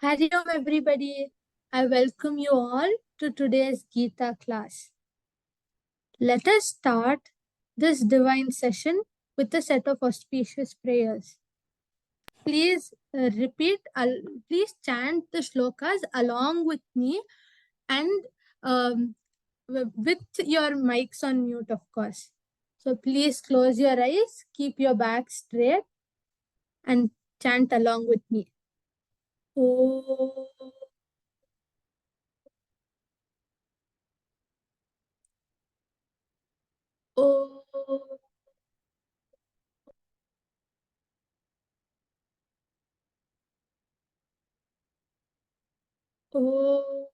Hari Om everybody. I welcome you all to today's Gita class. Let us start this divine session with a set of auspicious prayers. Please please chant the shlokas along with me and with your mics on mute, of course. So please close your eyes, keep your back straight and chant along with me. Oh. Oh. Oh.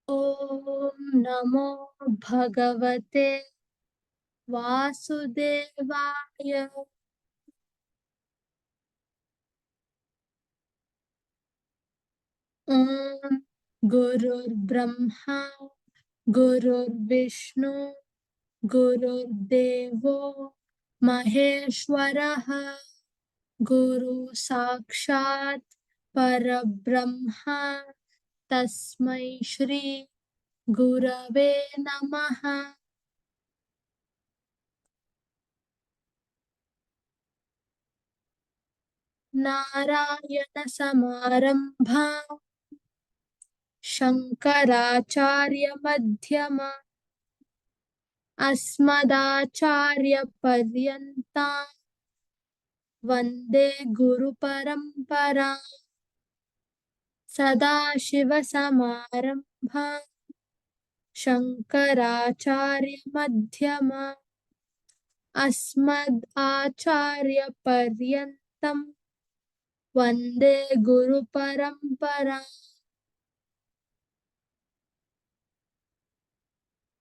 Om Namo Bhagavate Vasudevaya. Om Gurur Brahma Gurur Vishnu Gurur Devo Maheshwaraha Guru Sakshat Parabrahma Tasmai Shri Gurave Namaha. Narayana Samarambha Shankaracharya Madhyama Asmadacharya Paryanta Vande Guru Parampara Sadashiva Samarambha Shankaracharya Madhyama Asmadacharya Paryantam Vande Guru Parampara.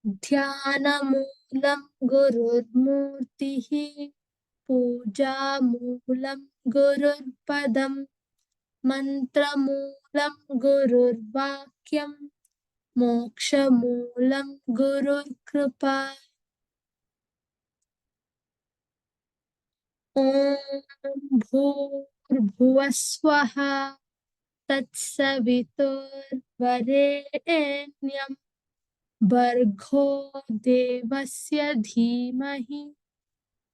Dhyanamoolam Gururmurtihi Pujamoolam Gururpadam Mantramoolam Gururvakyam Mokshamoolam Gururkripa. Om Bhurbhuvaswaha Tatsaviturvarenyam Bhargo Devasya Dhimahi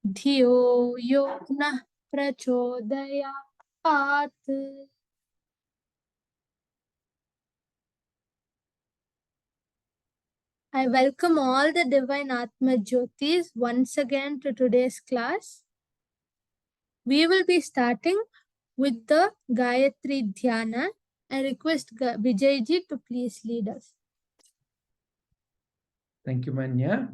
Dhiyo Yo Nah Prachodayat. I welcome all the divine Atma Jyotis once again to today's class. We will be starting with the Gayatri Dhyana. I request Vijayji to please lead us. Thank you, Manya.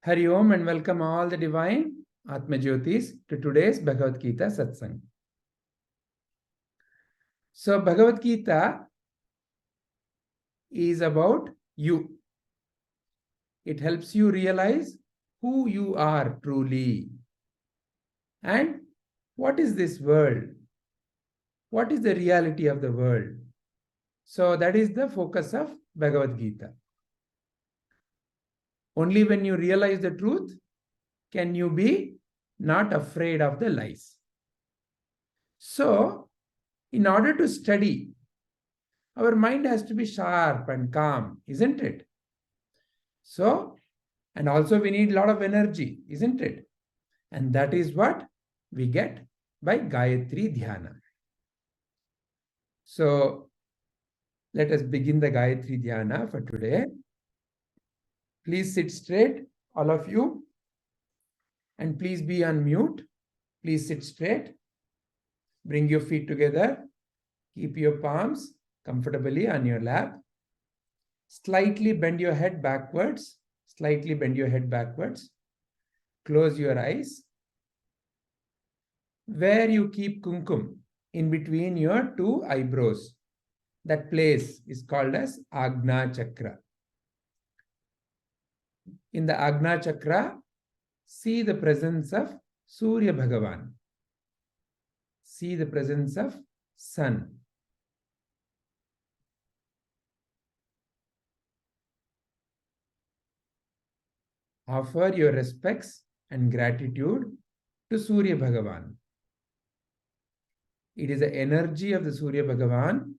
Hari Om and welcome all the divine Atma Jyotis to today's Bhagavad Gita Satsang. So, Bhagavad Gita is about you. It helps you realize who you are truly. And what is this world? What is the reality of the world? So, that is the focus of Bhagavad Gita. Only when you realize the truth can you be not afraid of the lies. So, in order to study, our mind has to be sharp and calm, isn't it? So, and also we need a lot of energy, isn't it? And that is what we get by Gayatri Dhyana. So, let us begin the Gayatri Dhyana for today. Please sit straight, all of you. And please be on mute. Please sit straight. Bring your feet together. Keep your palms comfortably on your lap. Slightly bend your head backwards. Slightly bend your head backwards. Close your eyes. Where you keep kumkum, in between your two eyebrows, that place is called as Agna Chakra. In the Agna Chakra, see the presence of Surya Bhagavan. See the presence of Sun. Offer your respects and gratitude to Surya Bhagavan. It is the energy of the Surya Bhagavan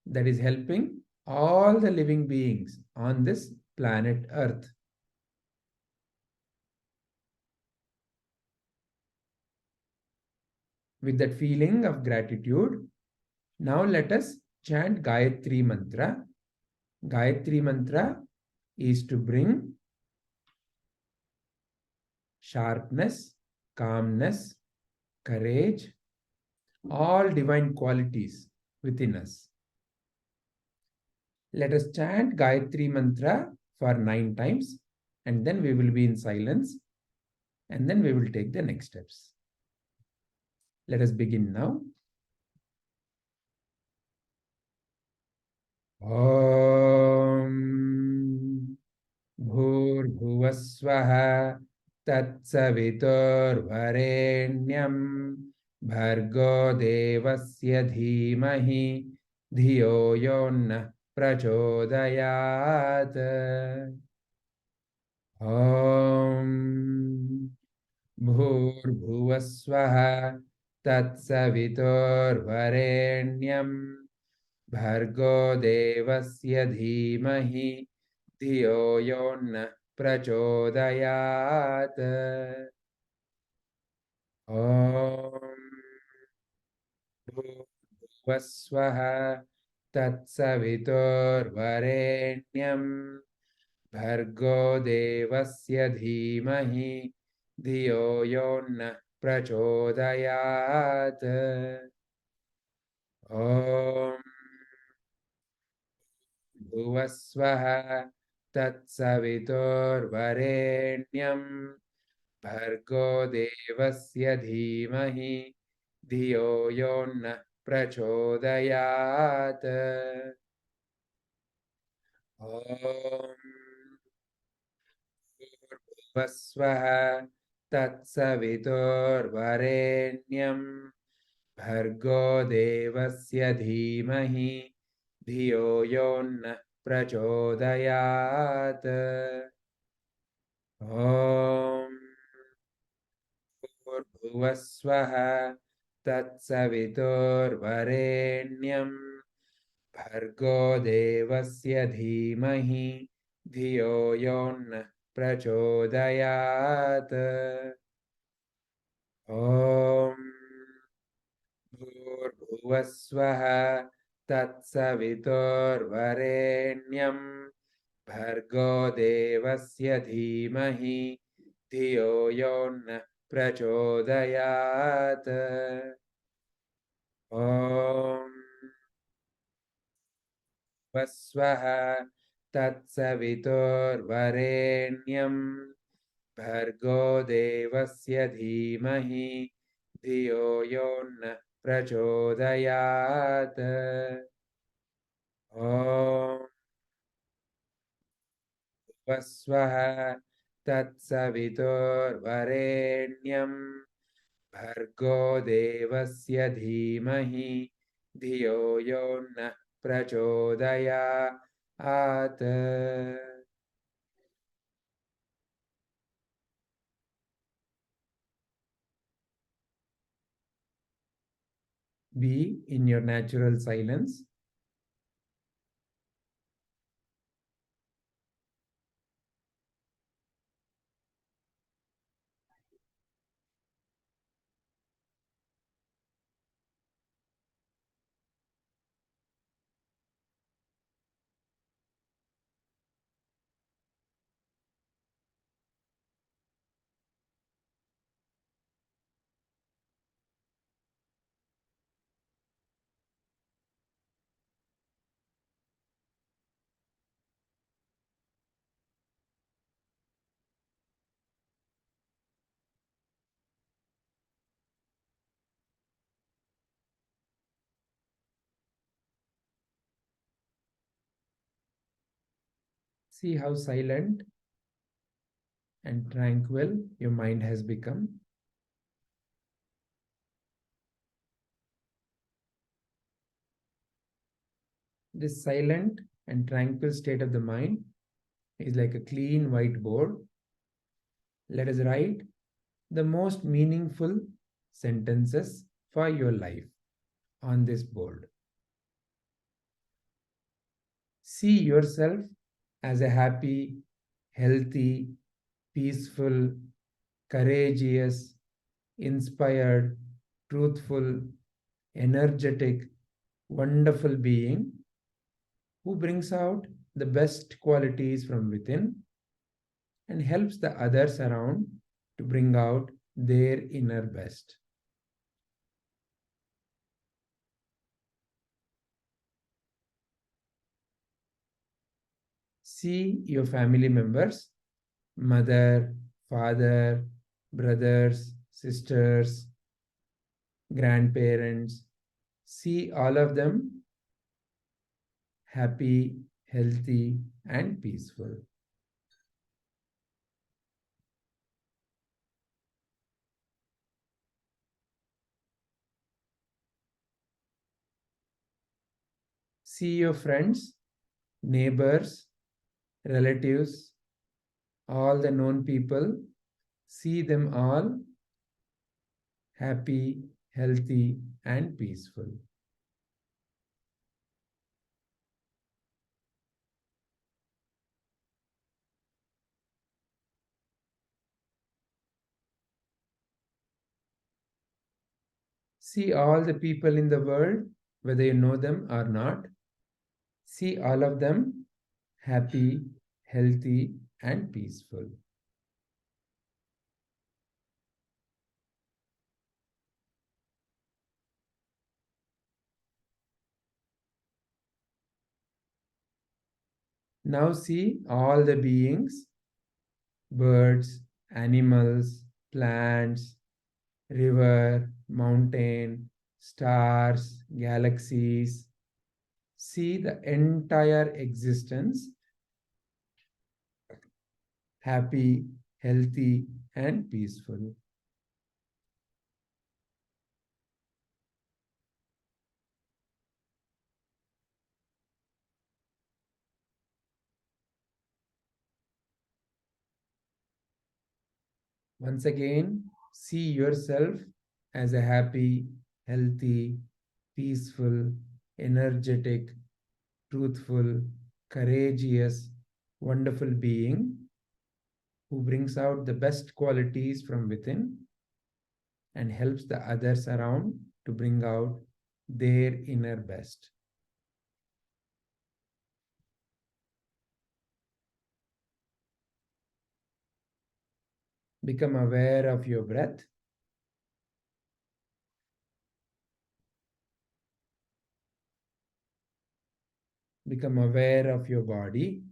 that is helping all the living beings on this planet Earth. With that feeling of gratitude, now let us chant Gayatri Mantra. Gayatri Mantra is to bring sharpness, calmness, courage, all divine qualities within us. Let us chant Gayatri Mantra for 9 times, and then we will be in silence, and then we will take the next steps. Let us begin now. Om Bhurbhuvasvaha Tatsaviturvarenyam Bhargo Devasya Dhimahi Dhiyo Yonna Prachodayat. Om Bhurbhuvasvaha Tatsaviturvarenyam Bhargo Devasya Dhimahi Dhiyo Yonna Prachodayat. Om Bhurvasvaha Tatsaviturvarenyam Bhargo Devasya Dhimahi Dhiyo Yonna Prachodayat. Om Bhuvasvaha Tatsaviturvarenyam Bhargo Devasya Dhimahi Dhiyo Yonna Prachodayat. Om Bhuvasvaha Tatsaviturvarenyam Bhargo Devasya Dhimahi Dhiyo Yonna Prachodayat. Om Bhuvasvaha Tatsaviturvarenyam Bhargo Devasya Dhimahi Dhiyo Yonna Prachodayat. Om Bhuvasvaha Tatsaviturvarenyam Bhargo Devasya Dhimahi Dhiyo Yonna Prachodayat. Om Vasvaha Tatsaviturvarenyam Bhargo Devasya Dhimahi Dhiyo Yonna Prachodayat. Om Vasvaha Tatsaviturvarenyam Bhargo Devasya Dhimahi Dhiyo Yonna Prachodayat. Be in your natural silence. See how silent and tranquil your mind has become. This silent and tranquil state of the mind is like a clean whiteboard Let us write the most meaningful sentences for your life on this board. See yourself as a happy, healthy, peaceful, courageous, inspired, truthful, energetic, wonderful being who brings out the best qualities from within and helps the others around to bring out their inner best. See your family members, mother, father, brothers, sisters, grandparents. See all of them happy, healthy, and peaceful. See your friends, neighbors, relatives, all the known people. See them all happy, healthy, and peaceful. See all the people in the world, whether you know them or not. See all of them happy, healthy, and peaceful. Now see all the beings, birds, animals, plants, river, mountain, stars, galaxies. See the entire existence happy, healthy, and peaceful. Once again, see yourself as a happy, healthy, peaceful, energetic, truthful, courageous, wonderful being who brings out the best qualities from within and helps the others around to bring out their inner best. Become aware of your breath. Become aware of your body.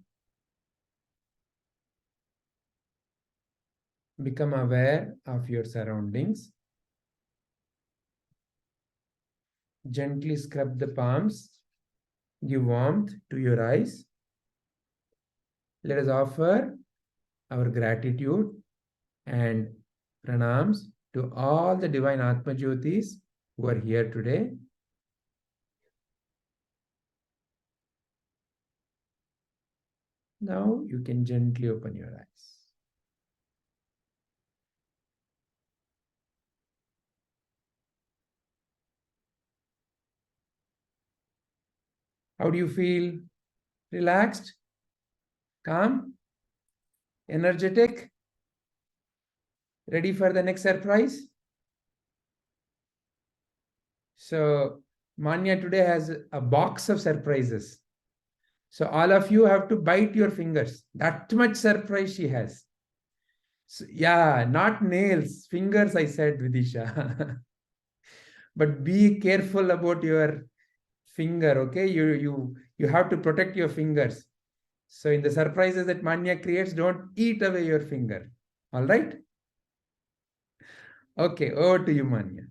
Become aware of your surroundings. Gently scrub the palms. Give warmth to your eyes. Let us offer our gratitude and pranams to all the divine Atma Jyotis who are here today. Now you can gently open your eyes. How do you feel? Relaxed? Calm? Energetic? Ready for the next surprise? So Manya today has a box of surprises. So all of you have to bite your fingers. That much surprise she has. So, yeah, not nails, fingers, I said, Vidisha. But be careful about your finger, okay? You have to protect your fingers. So in the surprises that Manya creates, don't eat away your finger. All right? Okay, over to you, Manya.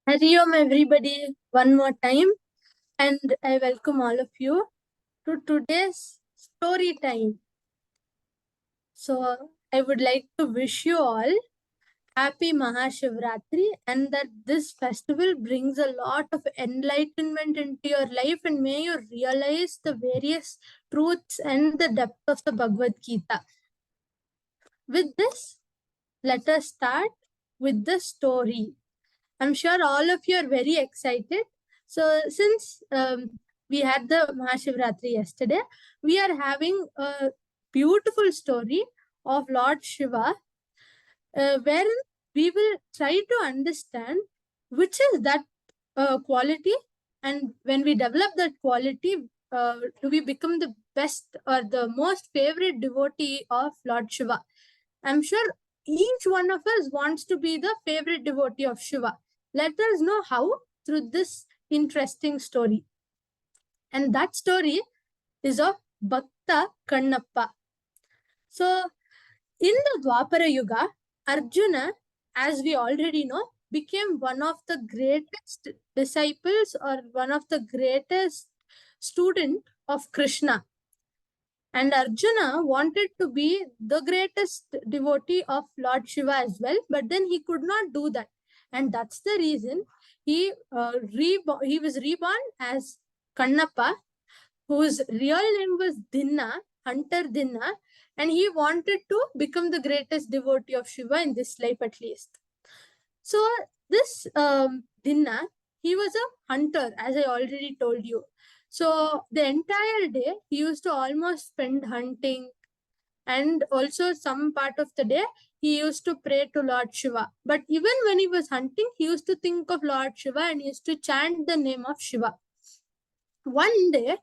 Hari Om everybody one more time, and I welcome all of you to today's story time. So I would like to wish you all Happy Mahashivratri, and that this festival brings a lot of enlightenment into your life, and may you realize the various truths and the depth of the Bhagavad Gita. With this, let us start with the story. I'm sure all of you are very excited. So since we had the Mahashivratri yesterday, we are having a beautiful story of Lord Shiva, wherein we will try to understand which is that quality, and when we develop that quality, do we become the best or the most favorite devotee of Lord Shiva. I'm sure each one of us wants to be the favorite devotee of Shiva. Let us know how through this interesting story. And that story is of Bhakta Kannappa. So, in the Dwapara Yuga, Arjuna, as we already know, became one of the greatest disciples or one of the greatest student of Krishna. And Arjuna wanted to be the greatest devotee of Lord Shiva as well, but then he could not do that. And that's the reason he was reborn as Kannappa, whose real name was Dhinna, Hunter Dhinna, and he wanted to become the greatest devotee of Shiva in this life at least. So this Dhinna, he was a hunter, as I already told you. So the entire day, he used to almost spend hunting, and also some part of the day, he used to pray to Lord Shiva. But even when he was hunting, he used to think of Lord Shiva and he used to chant the name of Shiva. One day,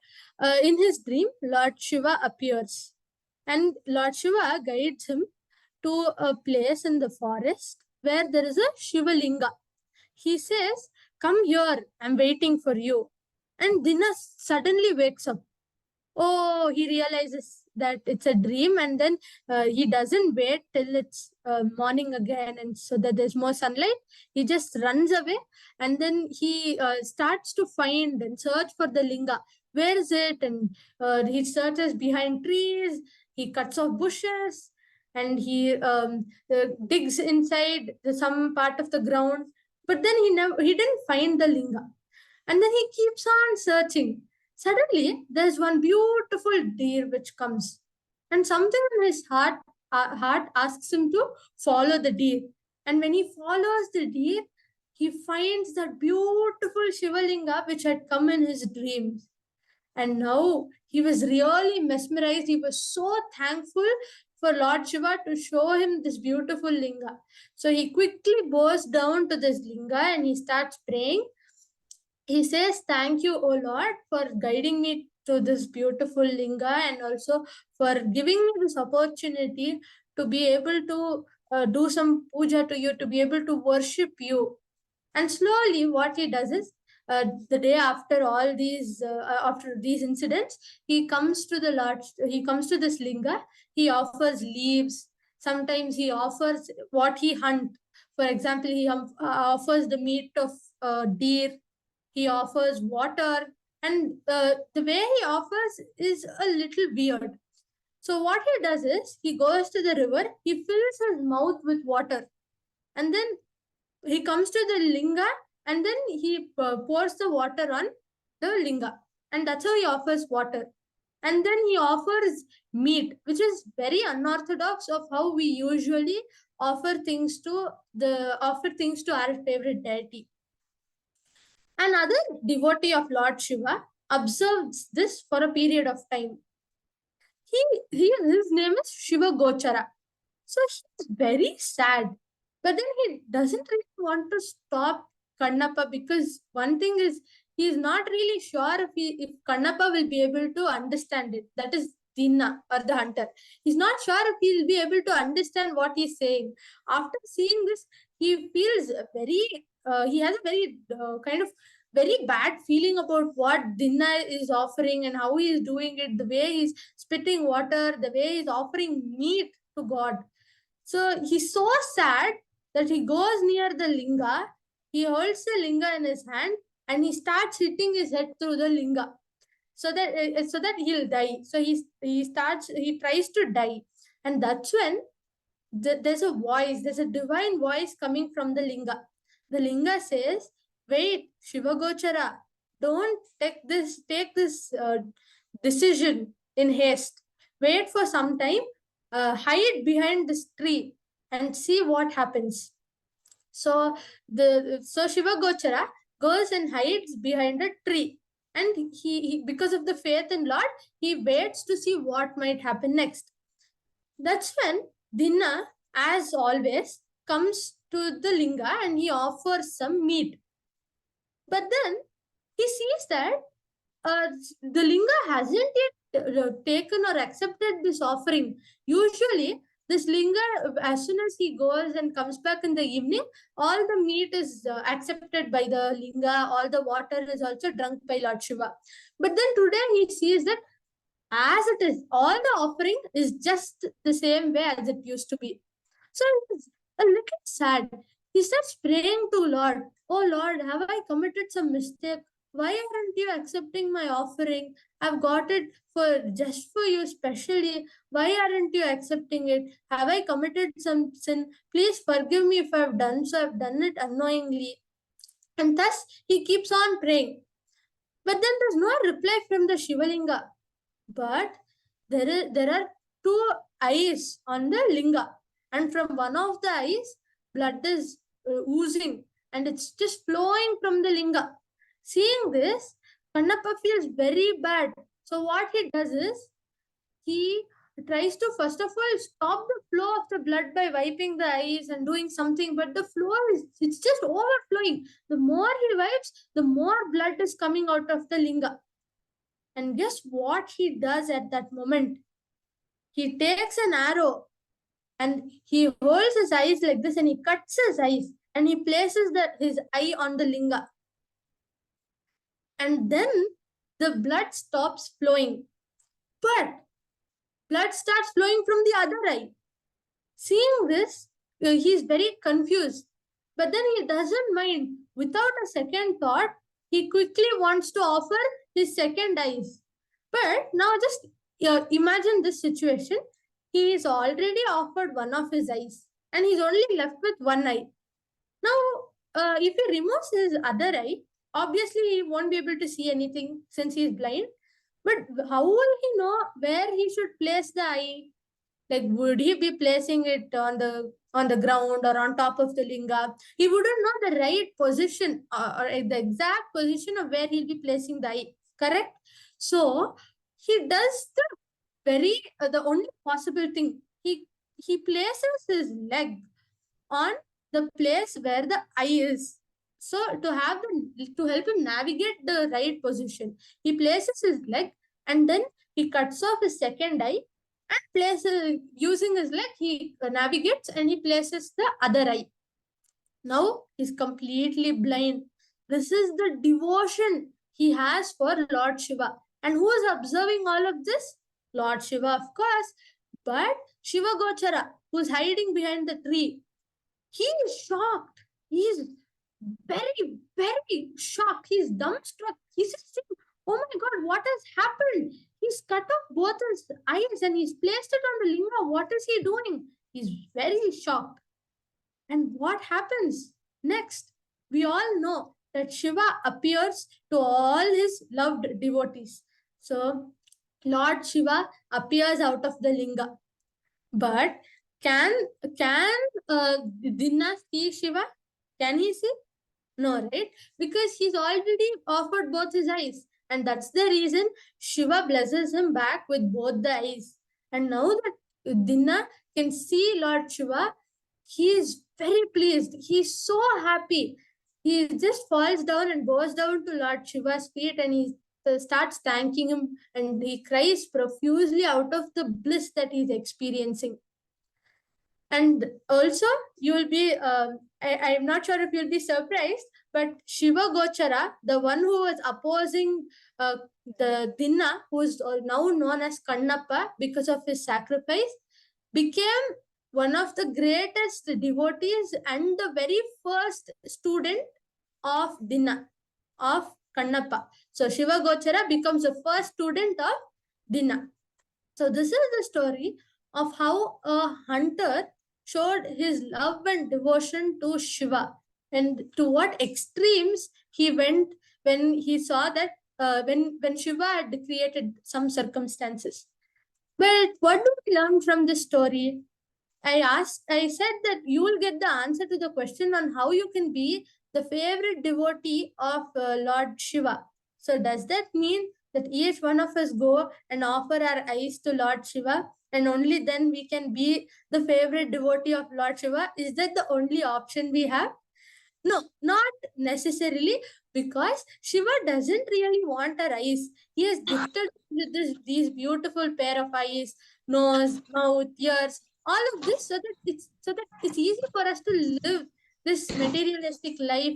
in his dream, Lord Shiva appears, and Lord Shiva guides him to a place in the forest where there is a Shiva Linga. He says, "Come here, I'm waiting for you." And Dina suddenly wakes up. Oh, he realizes that it's a dream, and then he doesn't wait till it's morning again, and so that there's more sunlight. He just runs away, and then he starts to find and search for the linga. Where is it? And he searches behind trees, he cuts off bushes, and he digs inside some part of the ground, but then he didn't find the linga. And then he keeps on searching. Suddenly, there's one beautiful deer which comes, and something in his heart asks him to follow the deer. And when he follows the deer, he finds that beautiful Shivalinga which had come in his dreams. And now he was really mesmerized. He was so thankful for Lord Shiva to show him this beautiful linga. So he quickly bows down to this linga and he starts praying. He says, "Thank you, O Lord, for guiding me to this beautiful linga and also for giving me this opportunity to be able to do some puja to you, to be able to worship you." And slowly, what he does is, the day after all these, after these incidents, he comes to the Lord. He comes to this linga. He offers leaves. Sometimes he offers what he hunt. For example, he offers the meat of deer. He offers water, and the way he offers is a little weird. So what he does is, he goes to the river, he fills his mouth with water, and then he comes to the linga, and then he pours the water on the linga, and that's how he offers water. And then he offers meat, which is very unorthodox of how we usually offer things to our favorite deity. Another devotee of Lord Shiva observes this for a period of time. His name is Shiva Gochara. So he's very sad. But then he doesn't really want to stop Kannappa, because one thing is, he's not really sure if Kannappa will be able to understand it. That is Dinna, or the hunter. He's not sure if he'll be able to understand what he's saying. After seeing this, he feels he has a very kind of very bad feeling about what Dinna is offering and how he is doing it, the way he's spitting water, the way he's offering meat to God. So he's so sad that he goes near the linga, he holds the linga in his hand, and he starts hitting his head through the linga so that he'll die. So he tries to die, and that's when there's a voice, there's a divine voice coming from the linga. The linga says, wait, Shiva Gochara, don't take this decision in haste. Wait for some time, hide behind this tree and see what happens. So Shiva Gochara goes and hides behind a tree, and he because of the faith in Lord, he waits to see what might happen next. That's when Dinna, as always, comes to the linga and he offers some meat. But then he sees that the linga hasn't yet taken or accepted this offering. Usually, this linga, as soon as he goes and comes back in the evening, all the meat is accepted by the linga, all the water is also drunk by Lord Shiva. But then today he sees that as it is, all the offering is just the same way as it used to be. So it's a little sad. He starts praying to Lord, oh Lord, have I committed some mistake? Why aren't you accepting my offering? I've got it just for you specially. Why aren't you accepting it? Have I committed some sin? Please forgive me if I've done so. I've done it unknowingly. And thus he keeps on praying. But then there's no reply from the Shivalinga. But there are two eyes on the linga, and from one of the eyes, blood is oozing, and it's just flowing from the linga. Seeing this, Kannappa feels very bad. So what he does is, he tries to first of all stop the flow of the blood by wiping the eyes and doing something, but the flow it's just overflowing. The more he wipes, the more blood is coming out of the linga. And guess what he does at that moment? He takes an arrow and he holds his eyes like this and he cuts his eyes and he places his eye on the linga. And then the blood stops flowing. But blood starts flowing from the other eye. Seeing this, he is very confused. But then he doesn't mind. Without a second thought, he quickly wants to offer his second eyes. But now just imagine this situation. He is already offered one of his eyes and he's only left with one eye. Now, if he removes his other eye, obviously he won't be able to see anything since he is blind. But how will he know where he should place the eye? Like, would he be placing it on the ground or on top of the linga? He wouldn't know the right position or the exact position of where he'll be placing the eye. Correct? So he does the only possible thing. He places his leg on the place where the eye is. So to help him navigate the right position, he places his leg and then he cuts off his second eye and places, using his leg, he navigates and he places the other eye. Now he's completely blind. This is the devotion he has for Lord Shiva. And who is observing all of this? Lord Shiva, of course. But Shiva Gochara, who's hiding behind the tree, he is shocked. He is very, very shocked. He's dumbstruck. He's just saying, oh my God, what has happened? He's cut off both his eyes and he's placed it on the linga. What is he doing? He's very shocked. And what happens next? We all know that Shiva appears to all his loved devotees. So Lord Shiva appears out of the linga. But can Dinna see Shiva? Can he see? No, right? Because he's already offered both his eyes. And that's the reason Shiva blesses him back with both the eyes. And now that Dinna can see Lord Shiva, he is very pleased. He's so happy. He just falls down and goes down to Lord Shiva's feet and he starts thanking him and he cries profusely out of the bliss that he's experiencing. And also, you will be, I'm not sure if you'll be surprised, but Shiva Gochara, the one who was opposing the Dinna, who is now known as Kannappa because of his sacrifice, became one of the greatest devotees and the very first student of Dinna, of Kannappa. So Shiva Gochara becomes the first student of Dinna. So this is the story of how a hunter showed his love and devotion to Shiva, and to what extremes he went when he saw that when Shiva had created some circumstances. But what do we learn from this story? I said that you will get the answer to the question on how you can be the favorite devotee of Lord Shiva. So, does that mean that each one of us go and offer our eyes to Lord Shiva, and only then we can be the favorite devotee of Lord Shiva? Is that the only option we have? No, not necessarily, because Shiva doesn't really want our eyes. He has gifted us with these beautiful pair of eyes, nose, mouth, ears, all of this, so that it's easy for us to live this materialistic life,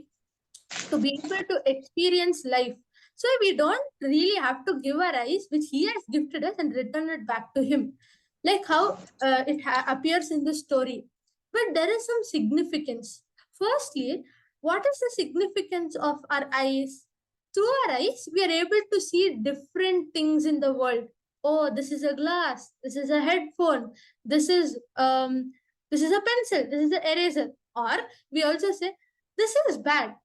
to be able to experience life. So we don't really have to give our eyes, which he has gifted us, and return it back to him, like how it appears in the story. But there is some significance. Firstly, what is the significance of our eyes? Through our eyes, we are able to see different things in the world. Oh, this is a glass. This is a headphone. This is this is a pencil. This is an eraser. Or we also say this is bad,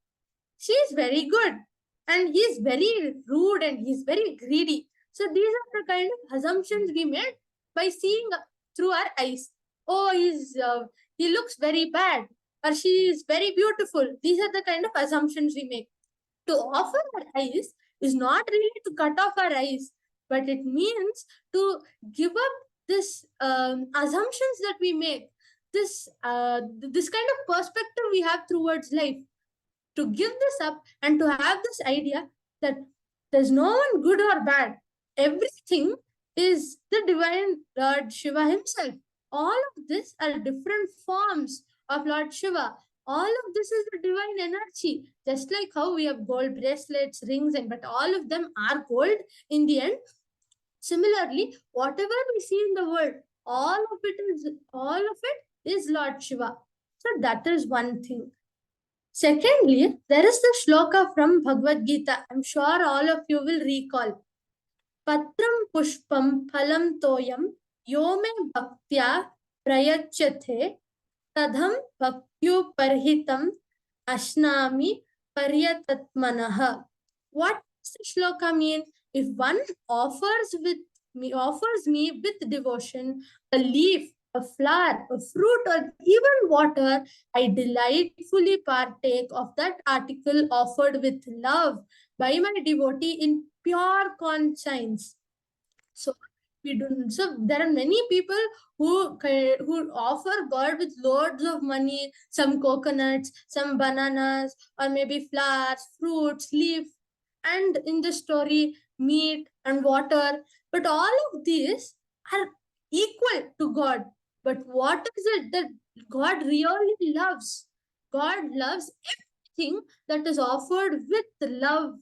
she is very good, and he is very rude, and he's very greedy. So these are the kind of assumptions we made by seeing through our eyes. Oh, he looks very bad, or she is very beautiful. These are the kind of assumptions we make. To offer our eyes is not really to cut off our eyes, but it means to give up this assumptions that we make, this kind of perspective we have towards life, to give this up and to have this idea that there's no one good or bad. Everything is the divine Lord Shiva himself. All of this are different forms of Lord Shiva. All of this is the divine energy. Just like how we have gold bracelets, rings, and but all of them are gold in the end. Similarly, whatever we see in the world, all of it is Lord Shiva. So that is one thing. Secondly, there is the shloka from Bhagavad Gita. I'm sure all of you will recall. Patram pushpam phalam toyam yome bhaktya prayachyate tadham bhaktyu parhitam ashnami paryatatmanaha. What does the shloka mean? If one offers me with devotion a leaf, a flower, a fruit, or even water, I delightfully partake of that article offered with love by my devotee in pure conscience. So we do. So there are many people who offer God with loads of money, some coconuts, some bananas, or maybe flowers, fruits, leaf, and in the story, meat and water. But all of these are equal to God. But what is it that God really loves? God loves everything that is offered with love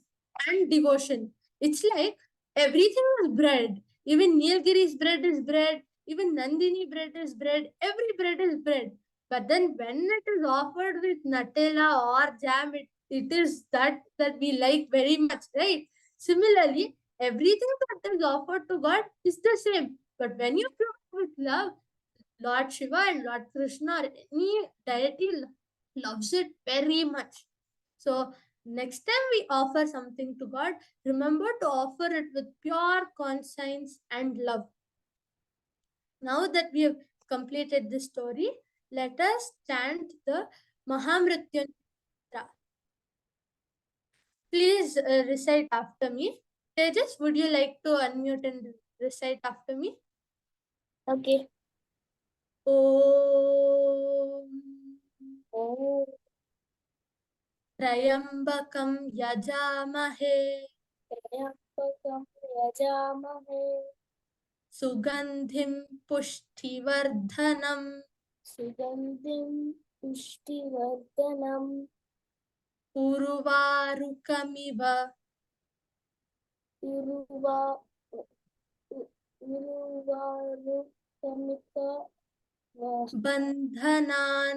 and devotion. It's like everything is bread. Even Nilgiri's bread is bread. Even Nandini bread is bread. Every bread is bread. But then when it is offered with Nutella or jam, it is that we like very much, right? Similarly, everything that is offered to God is the same. But when you do it with love, Lord Shiva and Lord Krishna or any deity loves it very much. So next time we offer something to God, remember to offer it with pure conscience and love. Now that we have completed this story, let us chant the Mahamrityunjaya. Please recite after me. Tejas, would you like to unmute and recite after me? Okay. Om Oh, Trayambakam Yajamahe त्र्यम्बकं यजामहे Sugandhim Pushtivardhanam सुगन्धिं पुष्टिवर्धनम् Uruvarukamiva उरुवा उरुवारुकमित Bandhanan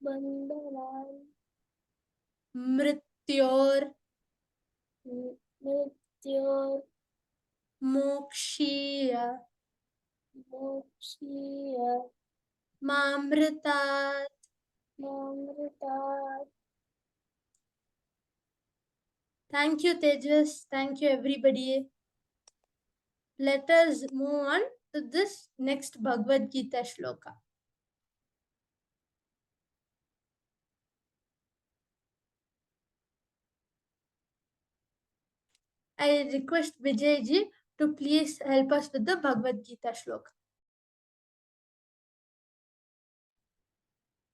बन्धनान् Mrityor मृत्योर् Mokshiya मोक्षीय Mamritat. Mamritat. Thank you, Tejas. Thank you, everybody. Let us move on to this next Bhagavad Gita shloka. I request Vijayji to please help us with the Bhagavad Gita shloka.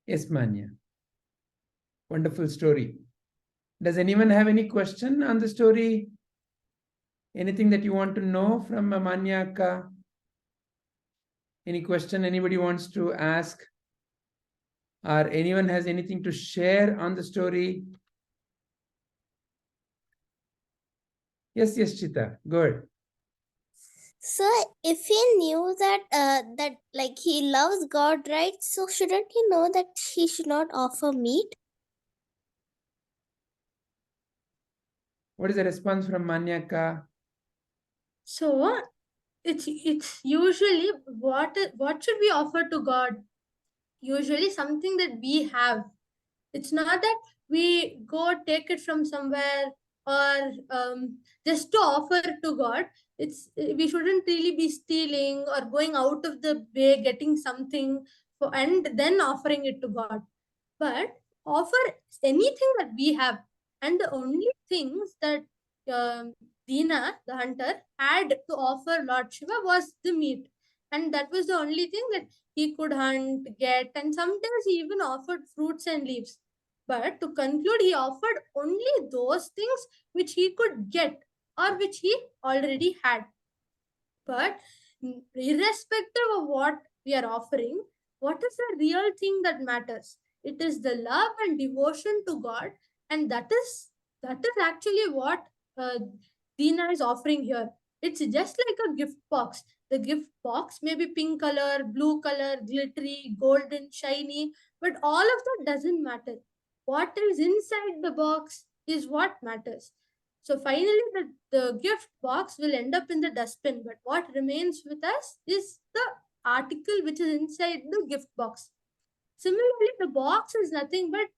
Yes, Manya. Wonderful story. Does anyone have any question on the story? Anything that you want to know from Manya Akka? Any question anybody wants to ask? Or anyone has anything to share on the story? Yes, Chita, good. So if he knew that that like he loves God, right? So shouldn't he know that he should not offer meat? What is the response from Manya Akka? So it's usually what should we offer to God? Usually something that we have. It's not that we go take it from somewhere or just to offer to God. We shouldn't really be stealing or going out of the way, getting something and then offering it to God. But offer anything that we have. And the only things that Dina, the hunter, had to offer Lord Shiva was the meat. And that was the only thing that he could hunt, get, and sometimes he even offered fruits and leaves. But to conclude, he offered only those things which he could get or which he already had. But irrespective of what we are offering, what is the real thing that matters? It is the love and devotion to God, and that is actually what Dina is offering here. It's just like a gift box. The gift box may be pink color, blue color, glittery, golden, shiny, but all of that doesn't matter. What is inside the box is what matters. So finally, the gift box will end up in the dustbin, but what remains with us is the article which is inside the gift box. Similarly, the box is nothing but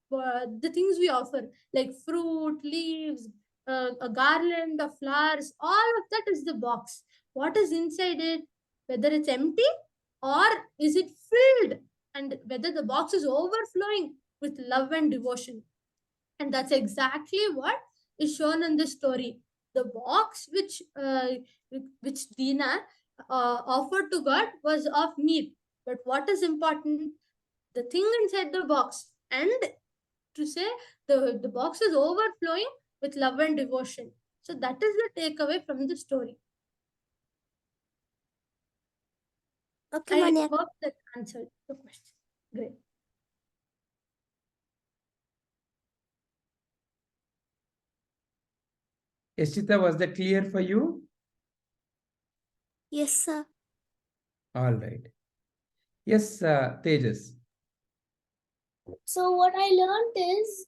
the things we offer, like fruit, leaves, a garland of flowers, all of that is the box. What is inside it, whether it's empty or is it filled, and whether the box is overflowing with love and devotion. And that's exactly what is shown in this story. The box which Dina offered to God was of meat. But what is important? The thing inside the box. And to say the box is overflowing with love and devotion. So that is the takeaway from the story. Okay, I Manya. hope that answered the question. Great. Chita, was that clear for you? Yes, sir. All right. Yes, Tejas. So what I learned is,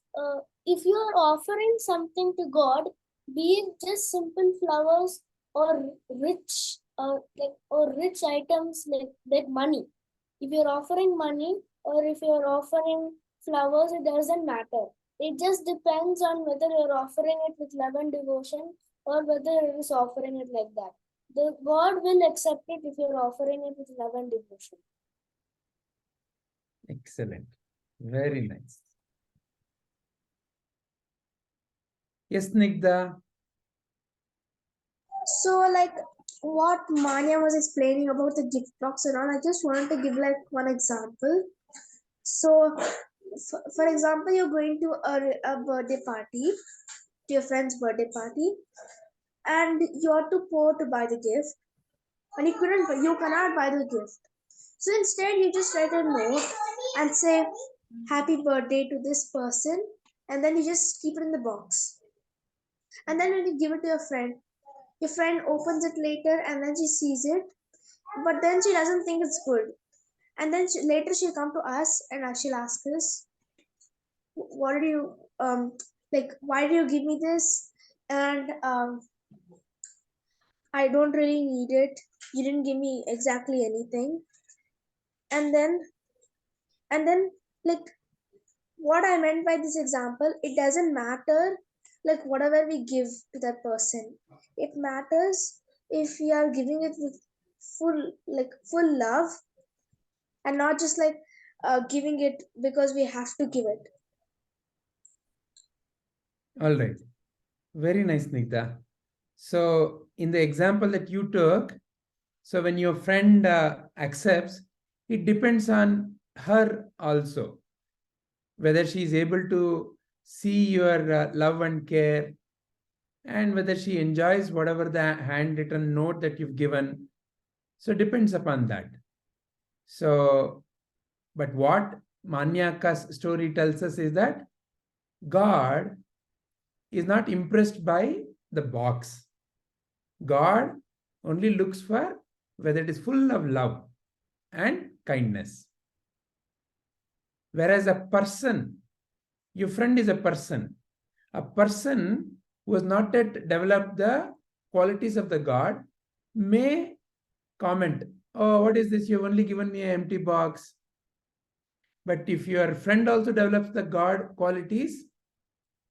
if you are offering something to God, be it just simple flowers or rich, or rich items like money. If you're offering money or if you're offering flowers, it doesn't matter. It just depends on whether you're offering it with love and devotion or whether it is offering it like that. The God will accept it if you're offering it with love and devotion. Excellent. Very nice. Yes, Nigda. So, like what Manya was explaining about the gift box and all, I just wanted to give like one example. So, for example, you're going to a birthday party, to your friend's birthday party, and you are too poor to buy the gift, and you cannot buy the gift. So instead, you just write a note and say, "Happy birthday to this person," and then you just keep it in the box. And then when you give it to your friend opens it later and then she sees it, but then she doesn't think it's good. And then later she'll come to us and she'll ask us, what did you, why do you give me this? And I don't really need it. You didn't give me exactly anything. And then And then, like, what I meant by this example, it doesn't matter like whatever we give to that person. It matters if we are giving it with full love, and not just like giving it because we have to give it. All right. Very nice, Nigda. So in the example that you took, so when your friend accepts, it depends on her also, whether she is able to see your love and care, and whether she enjoys whatever the handwritten note that you've given. So it depends upon that. So, but what Manyaka's story tells us is that God is not impressed by the box. God only looks for whether it is full of love and kindness. Whereas a person, your friend is a person who has not yet developed the qualities of the God may comment, oh, what is this? You've only given me an empty box. But if your friend also develops the God qualities,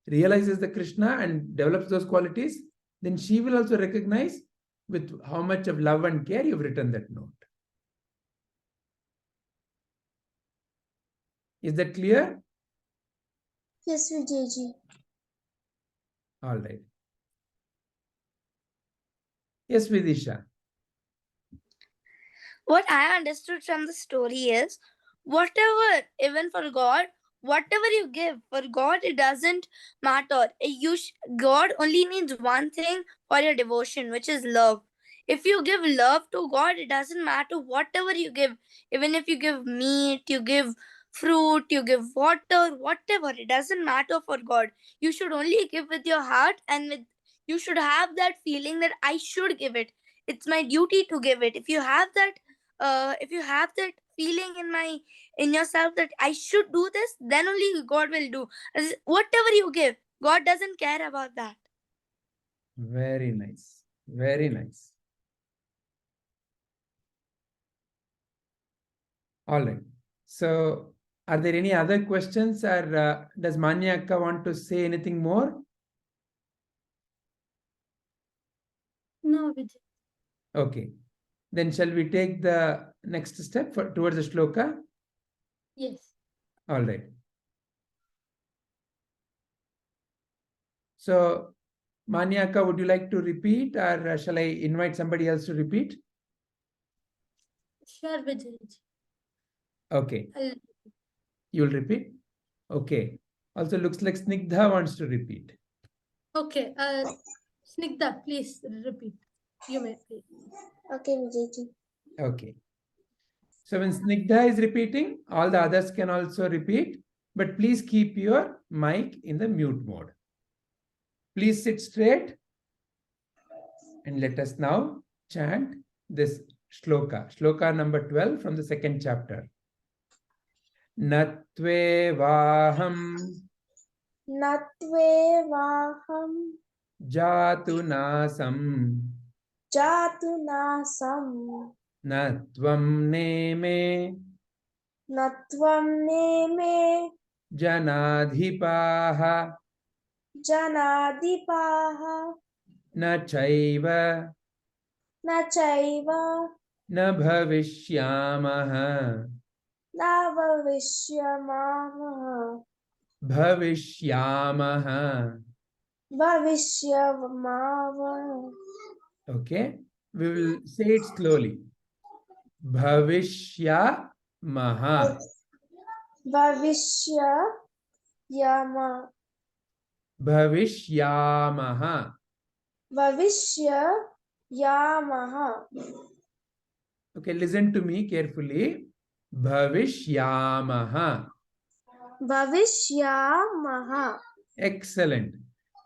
realizes the Krishna and develops those qualities, then she will also recognize with how much of love and care you've written that note. Is that clear? Yes, Vijayji. All right. Yes, Vidisha. What I understood from the story is whatever, even for God, whatever you give for God, it doesn't matter. God only needs one thing for your devotion, which is love. If you give love to God, it doesn't matter whatever you give. Even if you give meat, you give fruit, you give water, whatever, it doesn't matter for God. You should only give with your heart, and with you should have that feeling that I should give it. It's my duty to give it. If you have that feeling in yourself that I should do this, then only God will do. Whatever you give, God doesn't care about that. Very nice. Very nice. All right. So, are there any other questions, or does Manya Akka want to say anything more? No, Vijay. Okay. Then shall we take the next step towards the shloka? Yes. All right. So, Manya Akka, would you like to repeat, or shall I invite somebody else to repeat? Sure, Vijay. Okay. I'll... You'll repeat? Okay. Also looks like Snigdha wants to repeat. Okay. Snigdha, please repeat. You may. Please. Okay, Vijayji. Okay. So when Snigdha is repeating, all the others can also repeat, but please keep your mic in the mute mode. Please sit straight and let us now chant this shloka. Shloka number 12 from the second chapter. Na tvevāhaṁ Natvevāhaṁ jātu nāsam jatu nasam na tvam neme natvam neme janādhipāha janadipaha na chaiva na chaiva na bhavishyāmaha na bhavishyamah bhavishyāmaha. bhavishyamah. Okay, we will say it slowly. Bhavishyamaha. Bhavishyama. Bhavishyamaha. Bhavishyamaha. Okay, listen to me carefully. Bhavishyamaha. Bhavishyamaha. Excellent.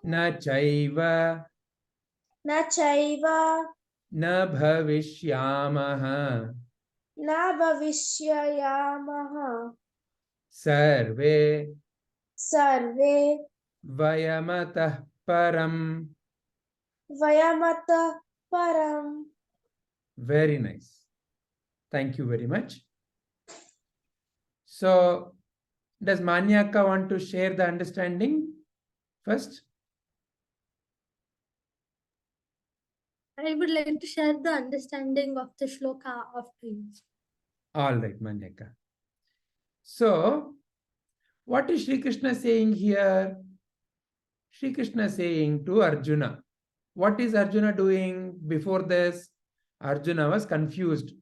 Na chaiva Na chaiva na bhavishyamaha na bhavishyayamaha sarve sarve vayamatah param. vayamata param. Very nice. Thank you very much. So, does Manyaka want to share the understanding first? I would like to share the understanding of the shloka afterwards. All right, Manyaka. So, what is Sri Krishna saying here? Sri Krishna saying to Arjuna. What is Arjuna doing before this? Arjuna was confused.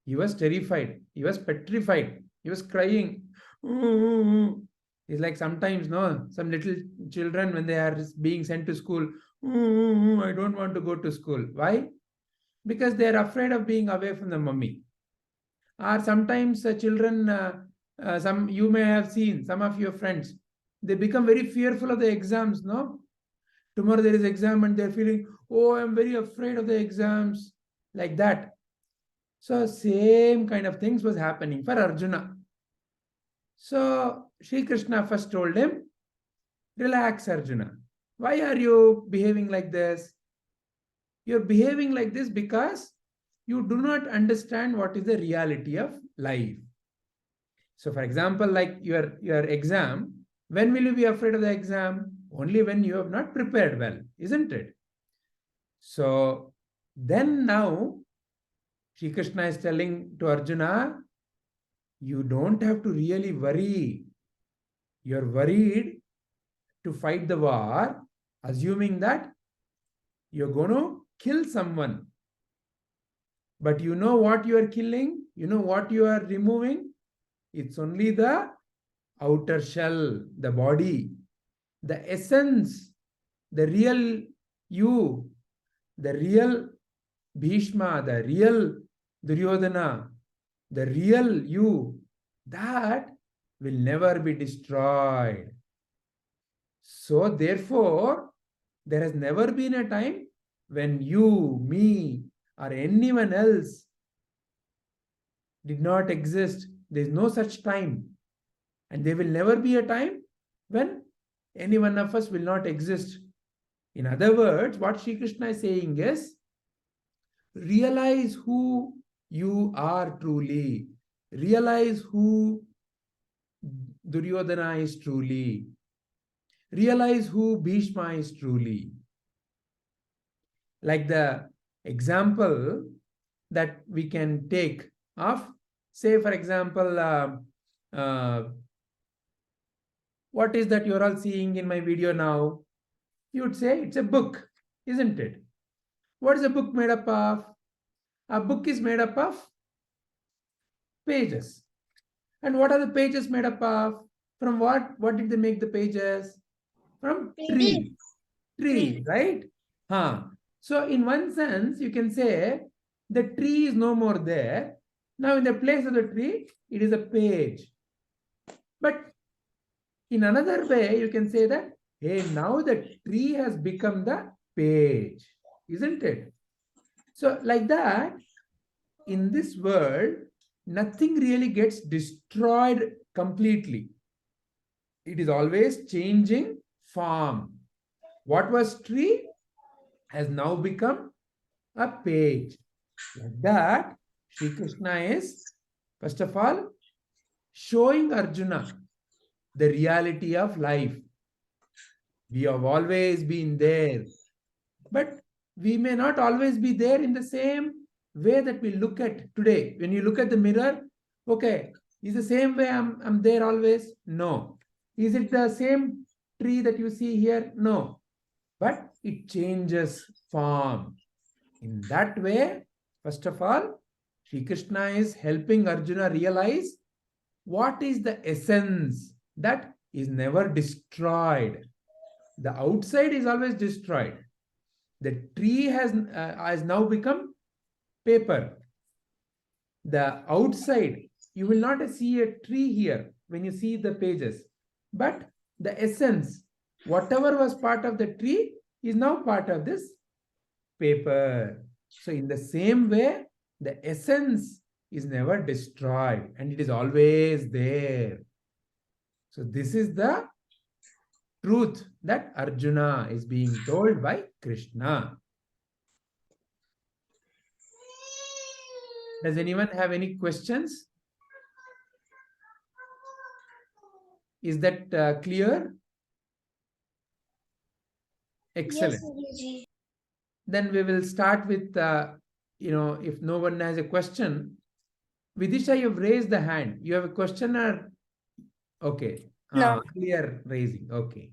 He was terrified. He was petrified. He was crying. It's like sometimes, no, some little children when they are being sent to school, I don't want to go to school. Why? Because they are afraid of being away from the mummy. Or sometimes children, some you may have seen, some of your friends, they become very fearful of the exams, no? Tomorrow there is exam and they're feeling, oh, I'm very afraid of the exams, like that. So same kind of things was happening for Arjuna. So Sri Krishna first told him, relax, Arjuna. Why are you behaving like this? You're behaving like this because you do not understand what is the reality of life. So for example, like your exam, when will you be afraid of the exam? Only when you have not prepared well, isn't it? So then now, Sri Krishna is telling to Arjuna, you don't have to really worry. You're worried to fight the war, assuming that you're going to kill someone. But you know what you are killing? You know what you are removing? It's only the outer shell, the body, the essence, the real you, the real Bhishma, the real Duryodhana, the real you, that will never be destroyed. So therefore, there has never been a time when you, me, or anyone else did not exist. There is no such time. And there will never be a time when any one of us will not exist. In other words, what Sri Krishna is saying is, realize who you are truly. Realize who Duryodhana is truly. Realize who Bhishma is truly. Like the example that we can take of, say for example, what is that you're all seeing in my video now? You would say it's a book, isn't it? What is a book made up of? A book is made up of pages. And what are the pages made up of? From what? What did they make the pages? From tree. Tree, right? So in one sense, you can say the tree is no more there. Now in the place of the tree, it is a page. But in another way, you can say that, hey, now the tree has become the page, isn't it? So like that, in this world, nothing really gets destroyed completely. It is always changing form. What was tree has now become a page. Like that, Sri Krishna is, first of all, showing Arjuna the reality of life. We have always been there, but we may not always be there in the same way that we look at today. When you look at the mirror, okay, is the same way I'm there always? No. Is it the same tree that you see here? No. But it changes form. In that way, first of all, Sri Krishna is helping Arjuna realize what is the essence that is never destroyed. The outside is always destroyed. The tree has now become paper. The outside, you will not see a tree here when you see the pages. But the essence, whatever was part of the tree, is now part of this paper. So in the same way, the essence is never destroyed and it is always there. So this is the truth that Arjuna is being told by Krishna. Does anyone have any questions? Is that clear? Excellent. Yes, Guruji. Then we will start with, if no one has a question. Vidisha, you've raised the hand. You have a question or? Okay. No. Clear raising. Okay.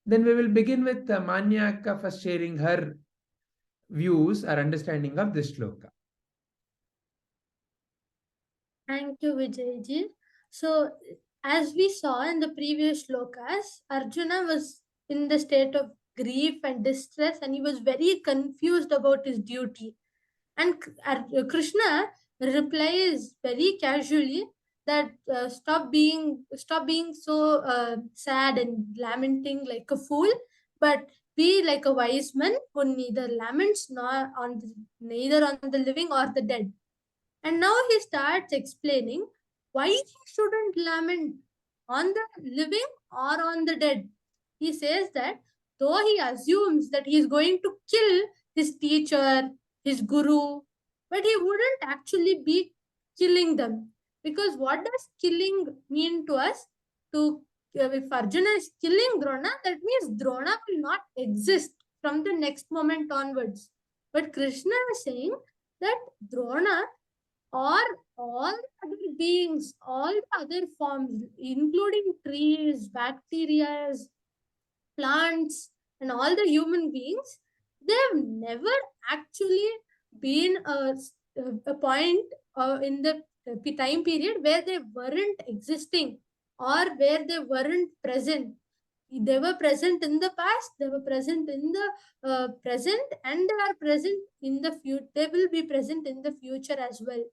Then we will begin with Manya Akka for sharing her views or understanding of this shloka. Thank you, Vijayji. So, as we saw in the previous shlokas, Arjuna was in the state of grief and distress, and he was very confused about his duty. And Krishna replies very casually that stop being so sad and lamenting like a fool, but be like a wise man who neither laments neither on the living or the dead. And now he starts explaining why he shouldn't lament on the living or on the dead. He says that though he assumes that he is going to kill his teacher, his guru, but he wouldn't actually be killing them. Because what does killing mean to us? If Arjuna is killing Drona, that means Drona will not exist from the next moment onwards. But Krishna is saying that Drona or all other beings, all other forms, including trees, bacteria, plants, and all the human beings, they've never actually been a point in the time period where they weren't existing or where they weren't present. They were present in the past, they were present in the present, and they are present in the future. They will be present in the future as well.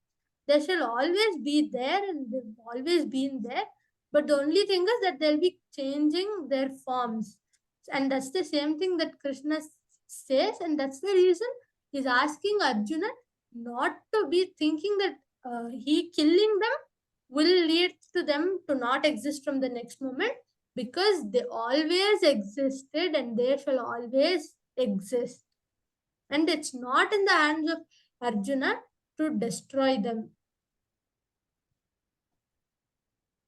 They shall always be there and they've always been there. But the only thing is that they'll be changing their forms. And that's the same thing that Krishna says, and that's the reason he's asking Arjuna not to be thinking that he killing them will lead to them to not exist from the next moment, because they always existed and they shall always exist. And it's not in the hands of Arjuna to destroy them.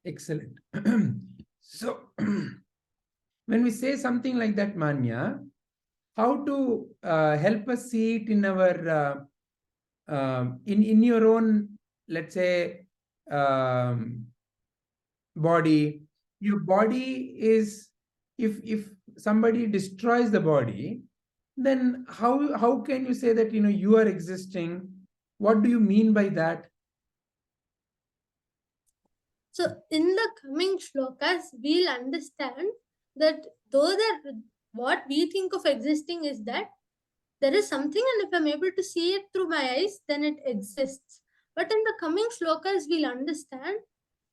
Excellent. So, when we say something like that, Manya, how to help us see it in our in your own, let's say, body. Your body is, if somebody destroys the body, then how can you say that you are existing? What do you mean by that? So in the coming shlokas, we'll understand that what we think of existing is that there is something, and if I'm able to see it through my eyes, then it exists. But in the coming shlokas, we'll understand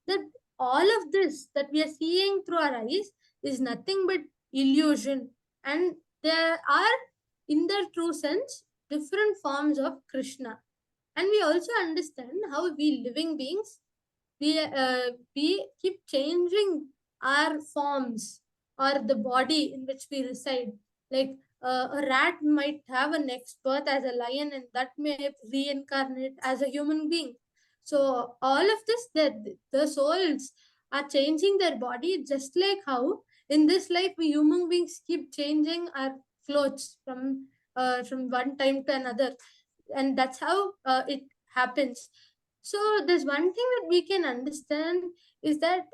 that all of this that we are seeing through our eyes is nothing but illusion. And there are, in their true sense, different forms of Krishna. And we also understand how we living beings, we keep changing our forms or the body in which we reside. Like a rat might have a next birth as a lion, and that may reincarnate as a human being. So all of this, the souls are changing their body, just like how in this life we human beings keep changing our clothes from one time to another, and that's how it happens. So there's one thing that we can understand is that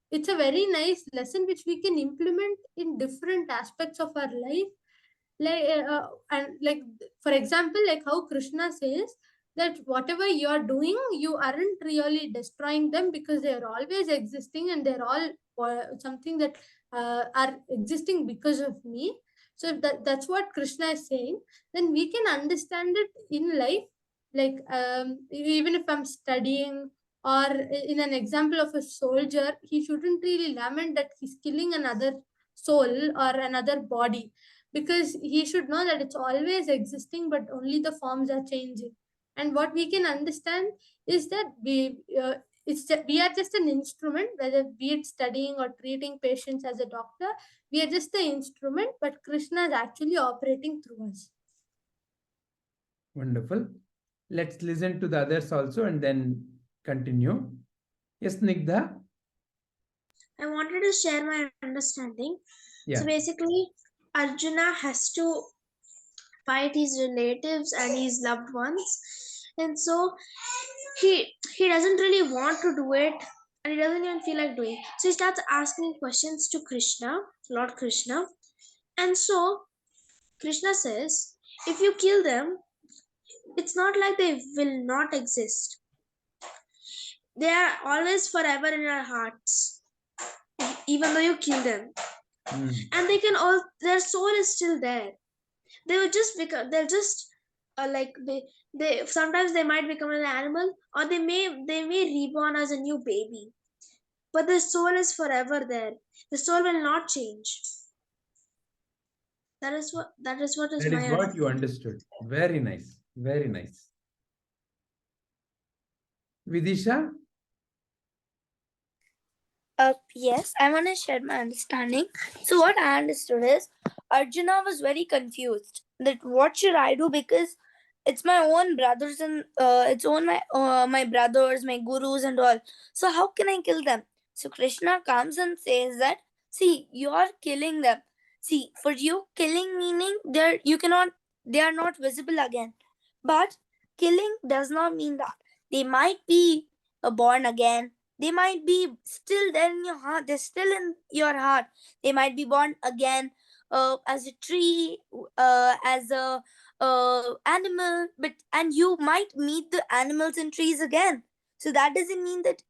it's a very nice lesson which we can implement in different aspects of our life. Like for example, like how Krishna says that whatever you are doing, you aren't really destroying them, because they are always existing and they're all something that are existing because of me. So if that's what Krishna is saying, then we can understand it in life. Like even if I'm studying, or in an example of a soldier, he shouldn't really lament that he's killing another soul or another body, because he should know that it's always existing, but only the forms are changing. And what we can understand is that we are just an instrument, whether be it studying or treating patients as a doctor. We are just the instrument, but Krishna is actually operating through us. Wonderful. Let's listen to the others also and then continue. Yes, Nigdha? I wanted to share my understanding. Yeah. So basically, Arjuna has to fight his relatives and his loved ones, and so he doesn't really want to do it, and he doesn't even feel like doing it. So he starts asking questions to Krishna, Lord Krishna, and so Krishna says, if you kill them, it's not like they will not exist. They are always forever in our hearts, even though you kill them. And they can all, their soul is still there. They will just become, they'll just like they sometimes they might become an animal, or they may reborn as a new baby, but the soul is forever there. The soul will not change. That is what is That my is what you understood. Very nice. Very nice. Vidisha? Yes, I want to share my understanding. So what I understood is Arjuna was very confused that what should I do, because it's my own brothers and it's own my brothers, my gurus and all. So how can I kill them? So Krishna comes and says that, see, you are killing them. See, for you, killing meaning they are not visible again. But killing does not mean that. They might be born again. They might be still there in your heart. They're still in your heart. They might be born again as a tree, as a animal, and you might meet the animals and trees again. So that doesn't mean that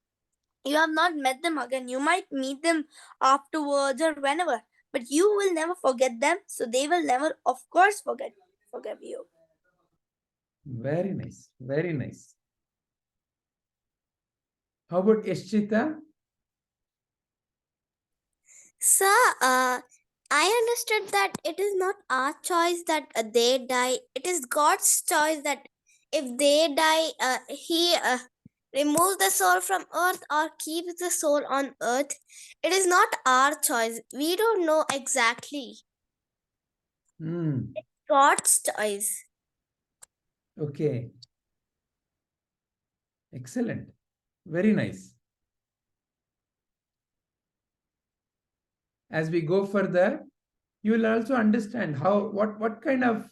you have not met them again. You might meet them afterwards or whenever, but you will never forget them. So they will never, of course, forgive you. Very nice. Very nice. How about Eschita? Sir, I understood that it is not our choice that they die. It is God's choice that if they die, He removes the soul from earth or keeps the soul on earth. It is not our choice. We don't know exactly. God's choice. Okay. Excellent. Very nice. As we go further, you will also understand what kind of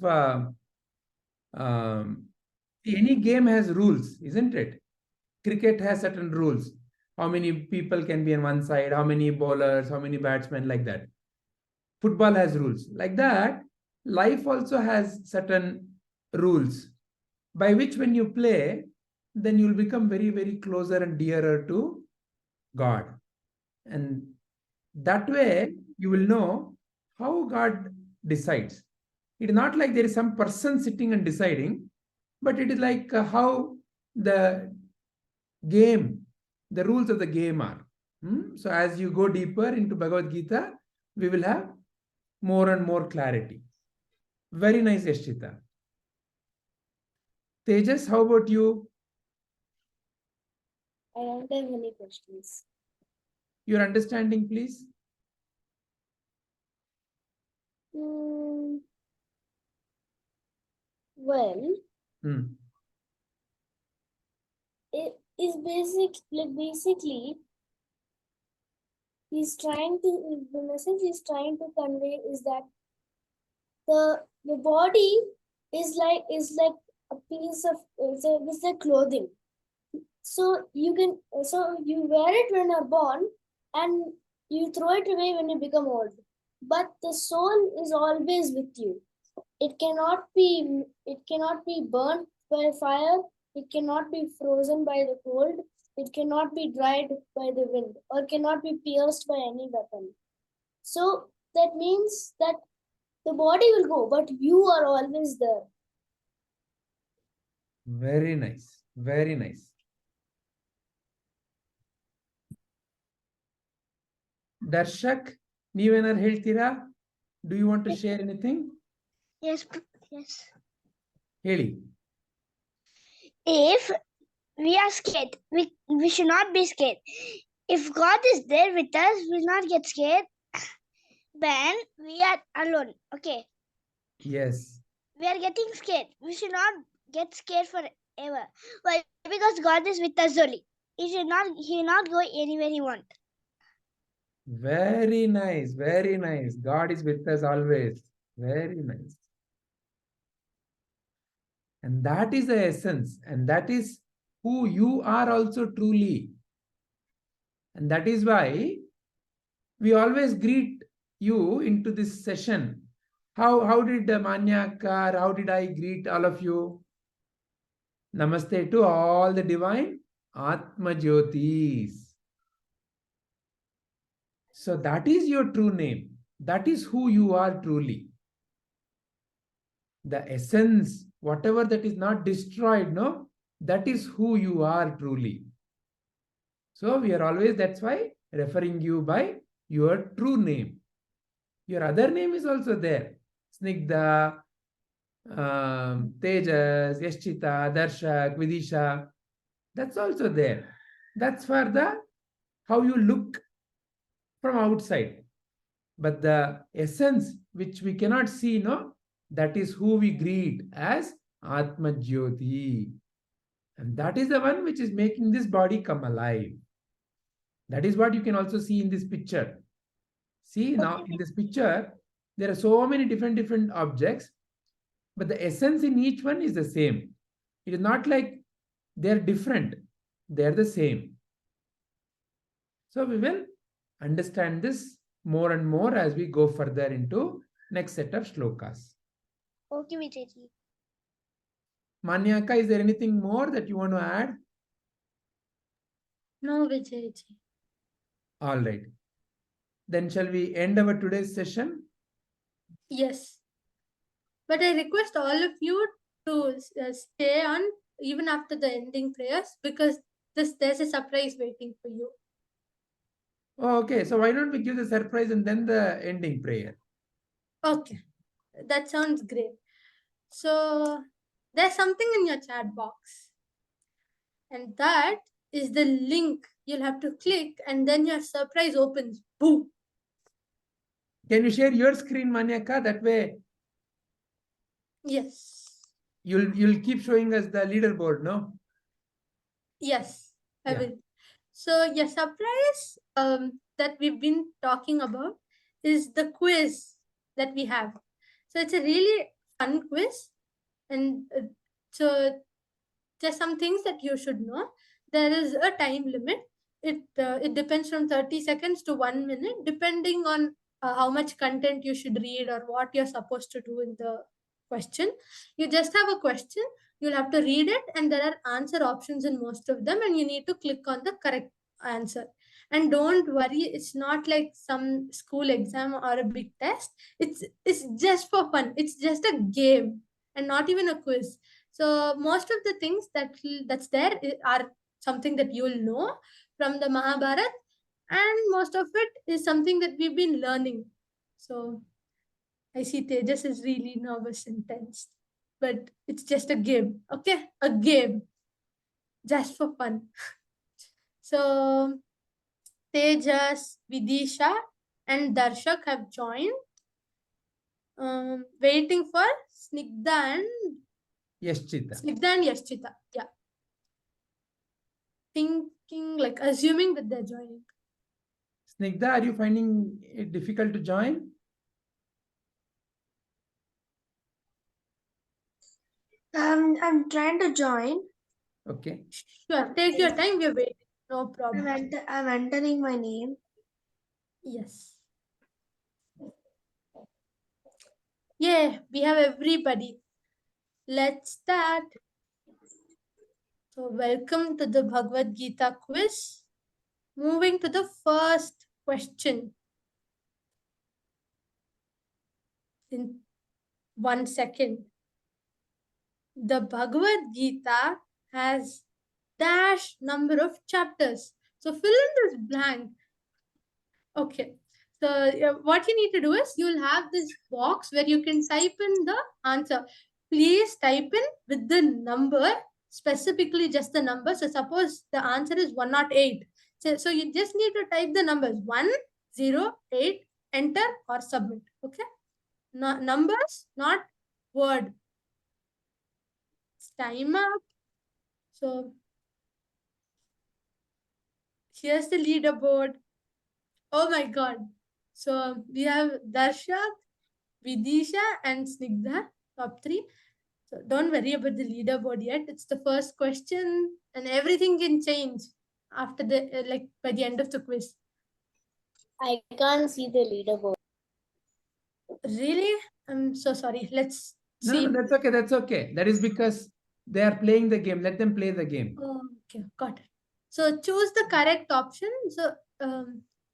any game has rules, isn't it? Cricket has certain rules. How many people can be on one side, how many bowlers, how many batsmen, like that. Football has rules. Like that, life also has certain rules by which when you play, then you'll become very, very closer and dearer to God. And that way, you will know how God decides. It is not like there is some person sitting and deciding, but it is like how the game, the rules of the game are. So as you go deeper into Bhagavad Gita, we will have more and more clarity. Very nice, Yashita. Tejas, how about you? I don't have any questions. Your understanding, please. Well, it is basically he's trying to, the message he's trying to convey is that the body is like a piece of it's like clothing. So you wear it when you're born and you throw it away when you become old. But the soul is always with you. It cannot be burnt by fire. It cannot be frozen by the cold. It cannot be dried by the wind, or cannot be pierced by any weapon. So that means that the body will go, but you are always there. Very nice. Very nice. Darshak, ನೀವೇನಾರು ಹೇಳ್ತೀರಾ? Do you want to share anything? Yes. ಹೇಳಿ. If we are scared, we should not be scared. If God is there with us, we will not get scared. When we are alone, okay? Yes. We are getting scared. We should not get scared forever. Why? Because God is with us only. He will not go anywhere he wants. Very nice, very nice. God is with us always. Very nice. And that is the essence. And that is who you are also truly. And that is why we always greet you into this session. How did Manyakar, how did I greet all of you? Namaste to all the divine Atma Jyotis. So that is your true name. That is who you are truly. The essence, whatever that is not destroyed, no, that is who you are truly. So we are always, that's why, referring you by your true name. Your other name is also there. Snigdha, Tejas, Yashchita, Darshak, Vidisha. That's also there. That's for the how you look from outside. But the essence which we cannot see, no, that is who we greet as Atma Jyoti. And that is the one which is making this body come alive. That is what you can also see in this picture. See, now in this picture, there are so many different objects, but the essence in each one is the same. It is not like they're different. They're the same. So we will understand this more and more as we go further into next set of shlokas. Okay, Vijayji. Manyaka, is there anything more that you want to add? No, Vijayji. All right. Then shall we end our today's session? Yes. But I request all of you to stay on even after the ending prayers, because there's a surprise waiting for you. Oh, okay. So why don't we give the surprise and then the ending prayer? Okay. That sounds great. So there's something in your chat box, and that is the link you'll have to click, and then your surprise opens. Boom. Can you share your screen, Manyaka? That way Yes. you'll keep showing us the leaderboard, no? Yes, I Yeah. will. So your surprise that we've been talking about is the quiz that we have. So it's a really fun quiz, and so just some things that you should know. There is a time limit. It depends from 30 seconds to 1 minute, depending on how much content you should read or what you're supposed to do in the question. You just have a question, you'll have to read it, and there are answer options in most of them, and you need to click on the correct answer. And don't worry, it's not like some school exam or a big test. It's just for fun. It's just a game and not even a quiz. So most of the things that's there are something that you'll know from the Mahabharat, and most of it is something that we've been learning. So I see Tejas is really nervous and tense, but it's just a game, okay? A game, just for fun. So Tejas, Vidisha, and Darshak have joined. Waiting for Snigdha Yashchita. and Yashchita. Yeah. Thinking, like assuming that they're joining. Snigdha, are you finding it difficult to join? I'm trying to join. Okay. Sure, take your time, we're waiting. No problem. I'm entering my name. Yes. Yeah, we have everybody. Let's start. So welcome to the Bhagavad Gita quiz. Moving to the first question. In 1 second. The Bhagavad Gita has dash number of chapters. So fill in this blank. Okay. So what you need to do is you'll have this box where you can type in the answer. Please type in with the number, specifically just the number. So suppose the answer is 108. So you just need to type the numbers 108, enter or submit. Okay. No, numbers, not word. It's time up. So here's the leaderboard. Oh my God. So we have Darshak, Vidisha, and Snigdha, top 3. So don't worry about the leaderboard yet. It's the first question, and everything can change after the by the end of the quiz. I can't see the leaderboard. Really? I'm so sorry. Let's No, see. no, that's okay. That's okay. That is because they are playing the game. Let them play the game. Oh, okay, got it. So choose the correct option. So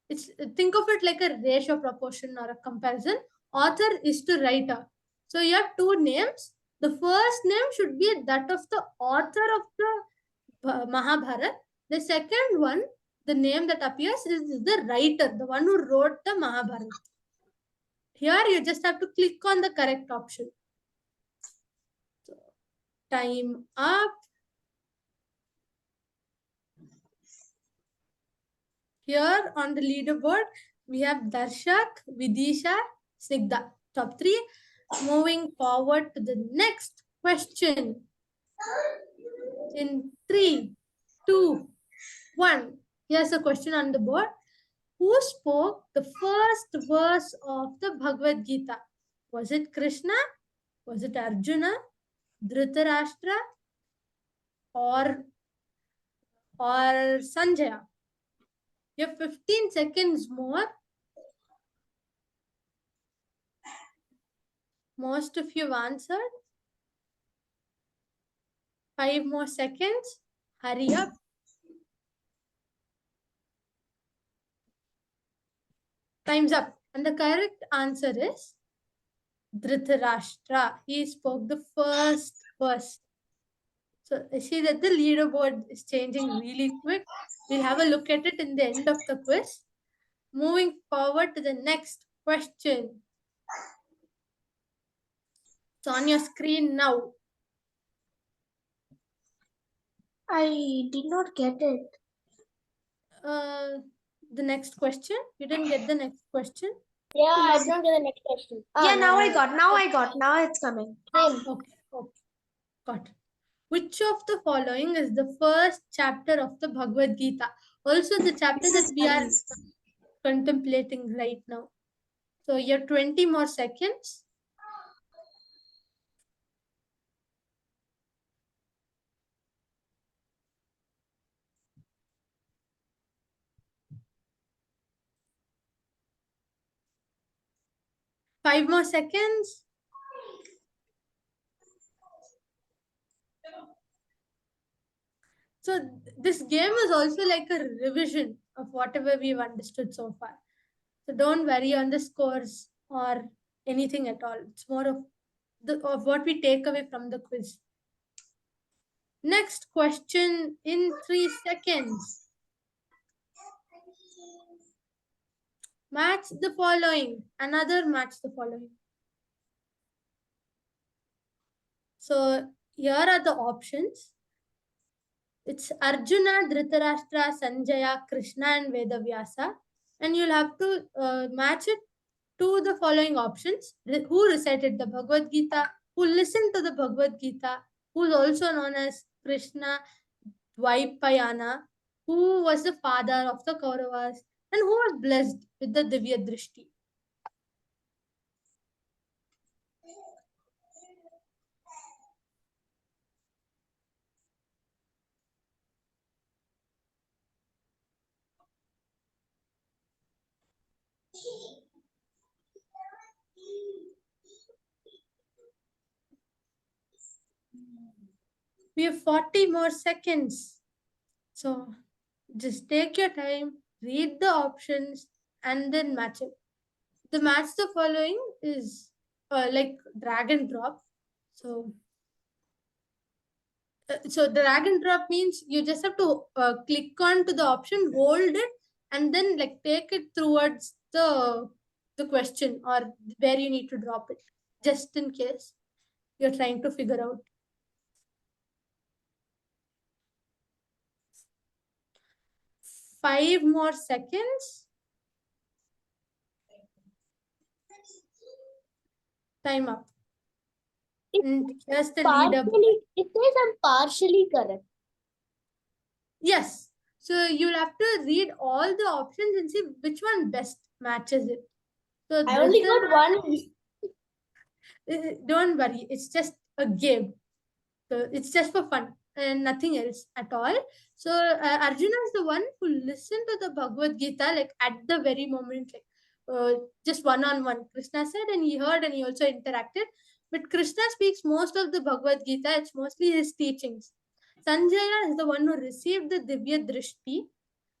it's think of it like a ratio, proportion, or a comparison. Author is to writer. So you have 2 names. The first name should be that of the author of the Mahabharata. The second one, the name that appears is the writer, the one who wrote the Mahabharata. Here you just have to click on the correct option. So, time up. Here on the leaderboard, we have Darshak, Vidisha, Snigdha, top 3. Moving forward to the next question. In 3, 2, 1. Here's a question on the board. Who spoke the first verse of the Bhagavad Gita? Was it Krishna? Was it Arjuna? Dhritarashtra? Or Sanjaya? You have 15 seconds more. Most of you have answered. 5 more seconds. Hurry up. Time's up. And the correct answer is Dhritarashtra. He spoke the first verse. So I see that the leaderboard is changing really quick. We'll have a look at it in the end of the quiz. Moving forward to the next question. It's on your screen now. I did not get it. The next question. You didn't get the next question? Yeah, I don't get the next question. Yeah, now I got. Now it's coming. Same. Okay. Got it. Which of the following is the first chapter of the Bhagavad Gita? Also the chapter that we are contemplating right now. So you have 20 more seconds. Five more seconds. So this game is also like a revision of whatever we've understood so far. So don't worry on the scores or anything at all. It's more of what we take away from the quiz. Next question in 3 seconds. Match the following. Another match the following. So here are the options. It's Arjuna, Dhritarashtra, Sanjaya, Krishna, and Vedavyasa. And you'll have to match it to the following options. Who recited the Bhagavad Gita, who listened to the Bhagavad Gita, who is also known as Krishna Dvaipayana, who was the father of the Kauravas, and who was blessed with the Divya Drishti. We have 40 more seconds. So just take your time, read the options, and then match it. The match the following is like drag and drop. So drag and drop means you just have to click on to the option, hold it, and then like take it towards the question or where you need to drop it, just in case you're trying to figure out. 5 more seconds. Time up. And here's the leaderboard. It says I'm partially correct. Yes. So you'll have to read all the options and see which one best matches it. So I only Dhritarashtra- got one. don't worry, it's just a game. So it's just for fun and nothing else at all. So Arjuna is the one who listened to the Bhagavad Gita like at the very moment, like just one-on-one. Krishna said and he heard and he also interacted. But Krishna speaks most of the Bhagavad Gita. It's mostly his teachings. Sanjaya is the one who received the Divya Drishti.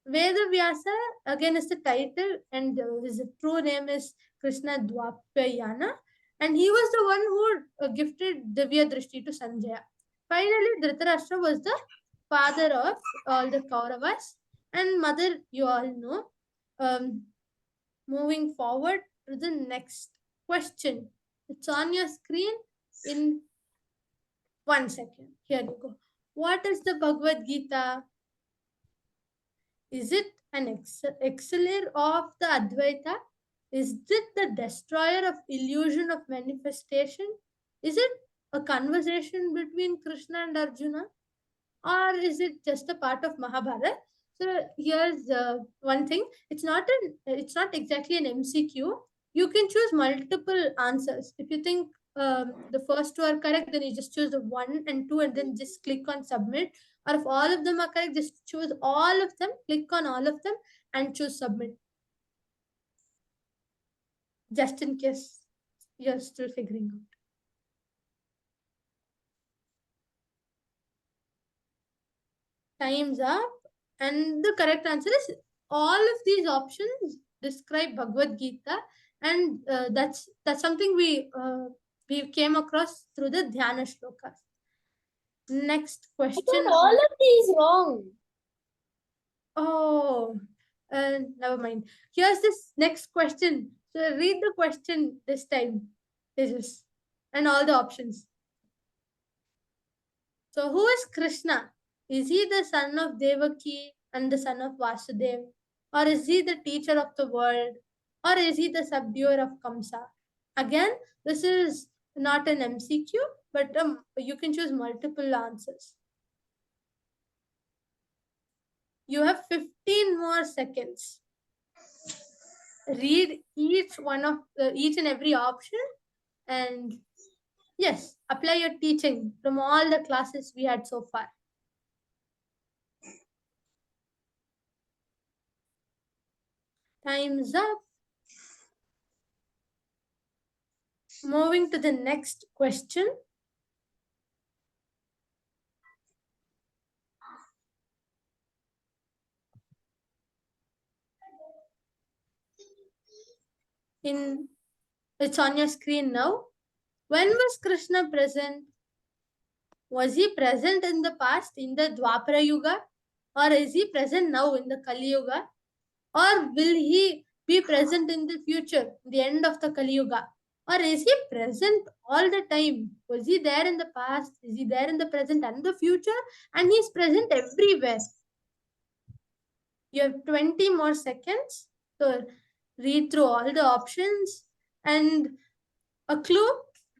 Veda Vyasa again is the title, and his true name is Krishna Dhyana, and he was the one who gifted Divya Drishti to Sanjaya. Finally, Dhritarashtra was the father of all the Kauravas, and mother you all know. Moving forward to the next question. It's on your screen in 1 second. Here you go. What is the Bhagavad Gita? Is it an exceller of the Advaita? Is it the destroyer of illusion of manifestation? Is it a conversation between Krishna and Arjuna? Or is it just a part of Mahabharata? So here's one thing. It's not exactly an MCQ. You can choose multiple answers. If you think the first two are correct, then you just choose the 1 and 2 and then just click on submit. Or if all of them are correct, just choose all of them, click on all of them and choose submit. Just in case you're still figuring out. Time's up. And the correct answer is all of these options describe Bhagavad Gita, and that's something we came across through the Dhyana Shlokas. Next I question. got all of these wrong. Oh, never mind. Here's this next question. So read the question this time, Tejas, and all the options. So who is Krishna? Is he the son of Devaki and the son of Vasudev? Or is he the teacher of the world? Or is he the subduer of Kamsa? Again, this is not an MCQ, but you can choose multiple answers. You have 15 more seconds. Read each and every option, and yes, apply your teaching from all the classes we had so far. Time's up. Moving to the next question. It's on your screen now. When was Krishna present? Was he present in the past in the Dwapara Yuga? Or is he present now in the Kali Yuga? Or will he be present in the future, the end of the Kali Yuga? Or is he present all the time? Was he there in the past? Is he there in the present and the future? And he's present everywhere. You have 20 more seconds to read through all the options. And a clue,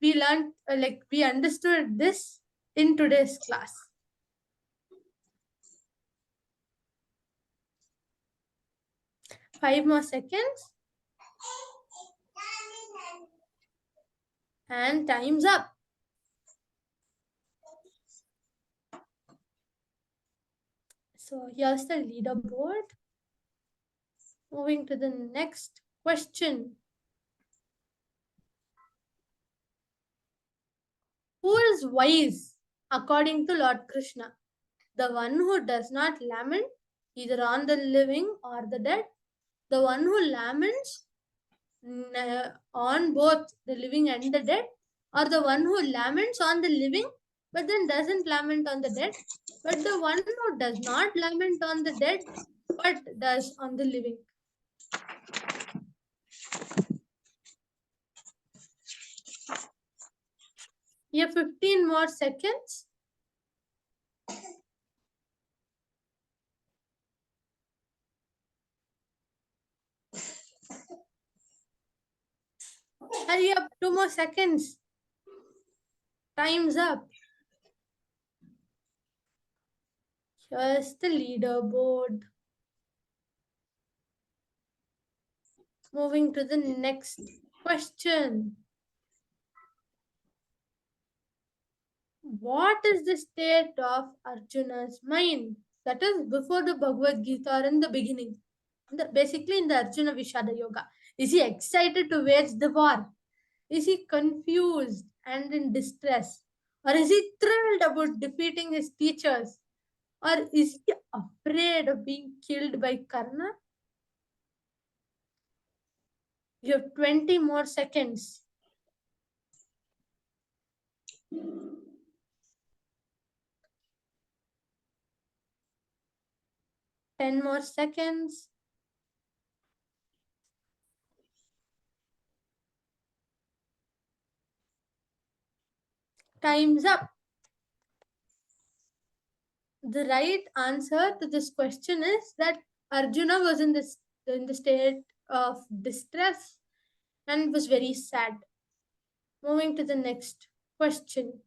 we learned, we understood this in today's class. Five more seconds. And time's up. So here's the leaderboard. Moving to the next question. Who is wise according to Lord Krishna? The one who does not lament either on the living or the dead. The one who laments on both the living and the dead, or the one who laments on the living but then doesn't lament on the dead, but the one who does not lament on the dead but does on the living. You have 15 more seconds. Hurry up, 2 more seconds. Time's up. Here's the leaderboard. Moving to the next question. What is the state of Arjuna's mind? That is before the Bhagavad Gita or in the beginning. Basically in the Arjuna Vishada Yoga. Is he excited to wage the war? Is he confused and in distress? Or is he thrilled about defeating his teachers? Or is he afraid of being killed by Karna? You have 20 more seconds. 10 more seconds. Time's up. The right answer to this question is that Arjuna was in the state of distress and was very sad. Moving to the next question.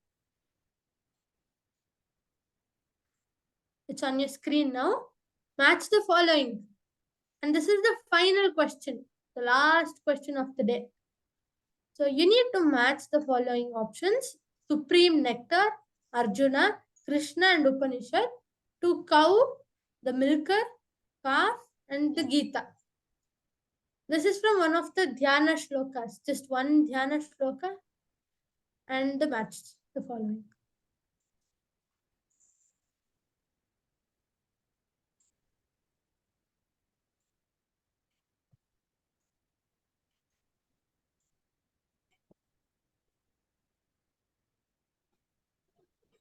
It's on your screen now. Match the following. And this is the final question, the last question of the day. So you need to match the following options: Supreme Nectar, Arjuna, Krishna and Upanishad, to cow, the milker, calf, and the Gita. This is from one of the Dhyana Shlokas, just one Dhyana Shloka, and the match the following.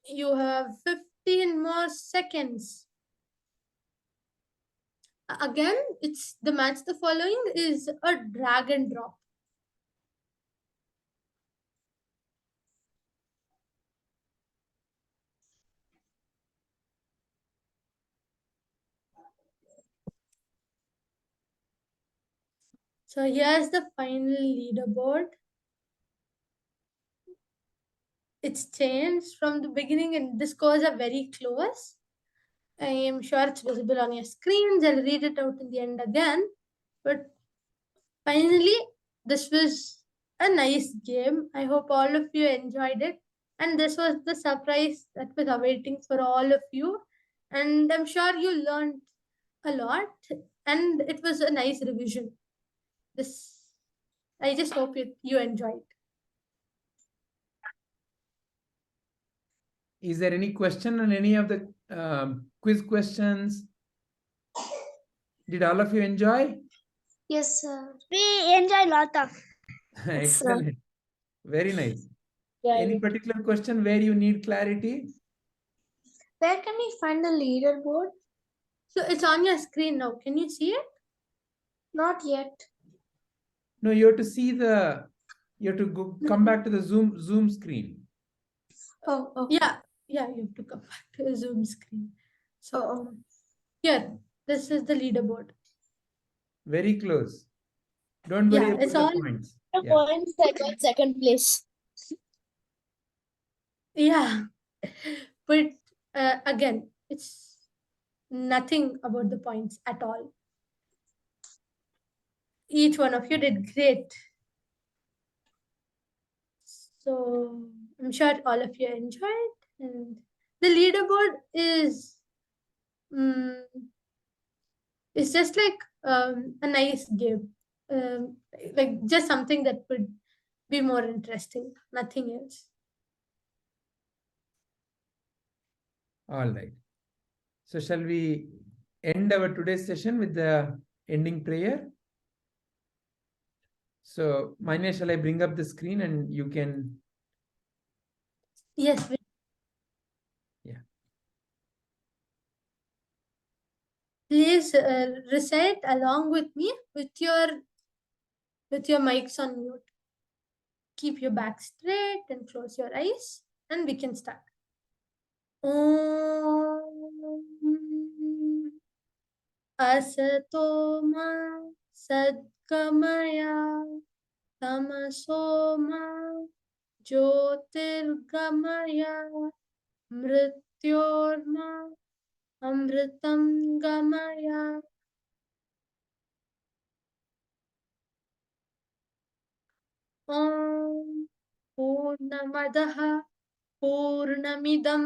You have 15 more seconds. Again, it's the match the following is a drag and drop. So here's the final leaderboard. It's changed from the beginning and the scores are very close. I am sure it's visible on your screens. I'll read it out in the end again. But finally, this was a nice game. I hope all of you enjoyed it. And this was the surprise that was awaiting for all of you. And I'm sure you learned a lot. And it was a nice revision. I just hope you enjoyed. Is there any question on any of the quiz questions? Did all of you enjoy? Yes, sir. We enjoy a lot of. Excellent. Very nice. Yeah, Any particular question where you need clarity? Where can we find the leaderboard? So it's on your screen now. Can you see it? Not yet. No, you have to see you have to go come back to the Zoom screen. Oh, okay. Yeah, you have to come back to the Zoom screen. So here, this is the leaderboard. Very close. Don't worry about it's the all points. The points I got second place. yeah. But again, it's nothing about the points at all. Each one of you did great. So I'm sure all of you enjoyed. And the leaderboard is it's just like a nice game. Like just something that would be more interesting, nothing else. All right. So shall we end our today's session with the ending prayer? So, Manya, shall I bring up the screen and you can... Yes. Yeah. Please recite along with me with your mics on mute. Keep your back straight and close your eyes, and we can start. Om Asato ma Sadgamaya Tamaso ma Jyotirgamaya Mrityorma amritam gamaya. Om Purnamadaha Purnamidam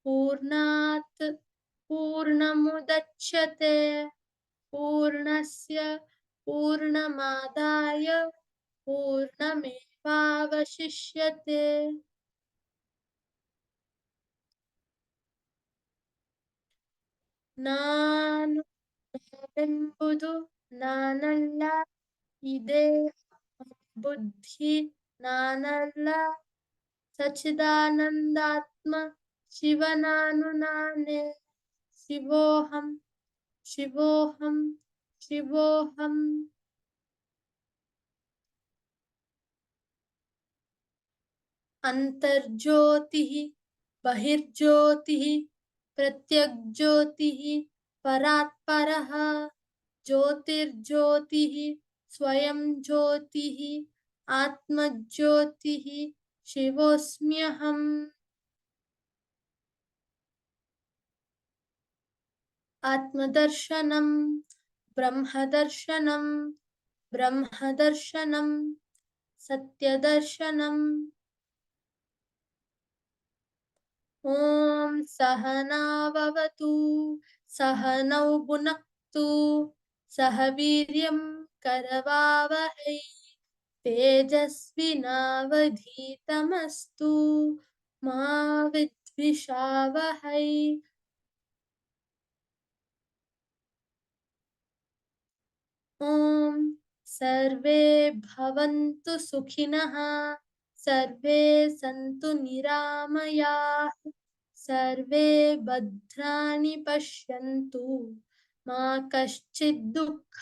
Purnat Purnamudachyate Purnasya Purnamadaya Purnamevavashishyate. ನಾನು ನಾನೆಂಬುದು ನಾನಲ್ಲ, ಇದೇ ಬುದ್ಧಿ ನಾನಲ್ಲ, ಸಚ್ಚಿದಾನಂದಾತ್ಮ ಶಿವ ನಾನು ನಾನೇ. ಶಿವೋಹಂ ಶಿವೋಹಂ ಶಿವೋಹಂ. ಅಂತರ್ಜ್ಯೋತಿಃ ಬಹಿರ್ಜ್ಯೋತಿಃ ಪ್ರತ್ಯಗ್ಜ್ಯೋತಿಃ ಪರಾತ್ಪರಃ ಜ್ಯೋತಿರ್ಜ್ಯೋತಿಃ ಸ್ವಯಂ ಜ್ಯೋತಿಃ ಆತ್ಮಜ್ಯೋತಿಃ ಶಿವೋಸ್ಮ್ಯಹಂ. ಆತ್ಮದರ್ಶನಂ ಬ್ರಹ್ಮದರ್ಶನಂ ಬ್ರಹ್ಮದರ್ಶನಂ ಸತ್ಯದರ್ಶನಂ. ಓಂ ಸಹನಾವವತು ಸಹನೌ ಭುನಕ್ತು ಸಹ ವೀರ್ಯಂ ಕರವಾವಹೈ ತೇಜಸ್ವಿನಾವಧೀತಮಸ್ತು ಮಾ ವಿದ್ವಿಷಾವಹೈ. ಓಂ ಸರ್ವೇ ಭವಂತು ಸುಖಿನಃ ಸರ್ವೇ ಸಂತು ನಿರಾಮಯಾಃ ಸರ್ವೇ ಭದ್ರಾಣಿ ಪಶ್ಯಂತು ಮಾ ಕಶ್ಚಿತ್ ದುಃಖ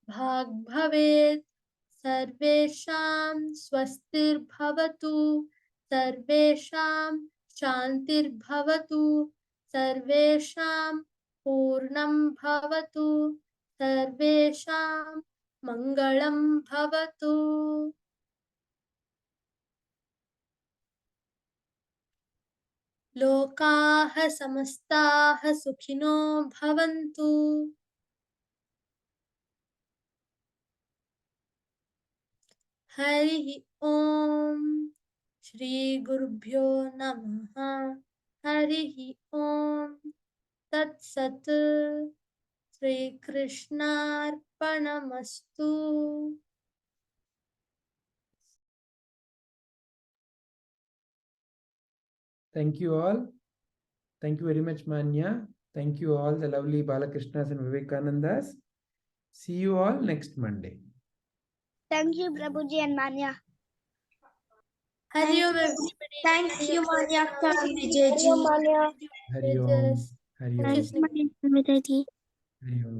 ಭಾಗ್ ಭವೇತ್. ಸರ್ವೇಷಾಂ ಸ್ವಸ್ತಿರ್ಭವತು ಸರ್ವೇಷಾಂ ಶಾಂತಿರ್ಭವತು ಸರ್ವೇಷಾಂ ಪೂರ್ಣಂ ಭವತು ಸರ್ವೇಷಾಂ ಮಂಗಳಂ ಭವತು. ಲೋಕಾಃ ಸಮಸ್ತಾಃ ಸುಖಿನೋ ಭವಂತು. ಹರಿ ಓಂ ಶ್ರೀ ಗುರುಭ್ಯೋ ನಮಃ. ಹರಿ ಓಂ ತತ್ಸತ್. ಶ್ರೀಕೃಷ್ಣಾರ್ಪಣಮಸ್ತು. Thank you all. Thank you very much, Manya. Thank you all, the lovely Balakrishnas and Vivekanandas. See you all next Monday. Thank you, Prabhuji and Manya. Hari Om everybody. Thank you, Manya Akka and Vijayji. Hari Om. Hari Om. Hari Om. Hari Om.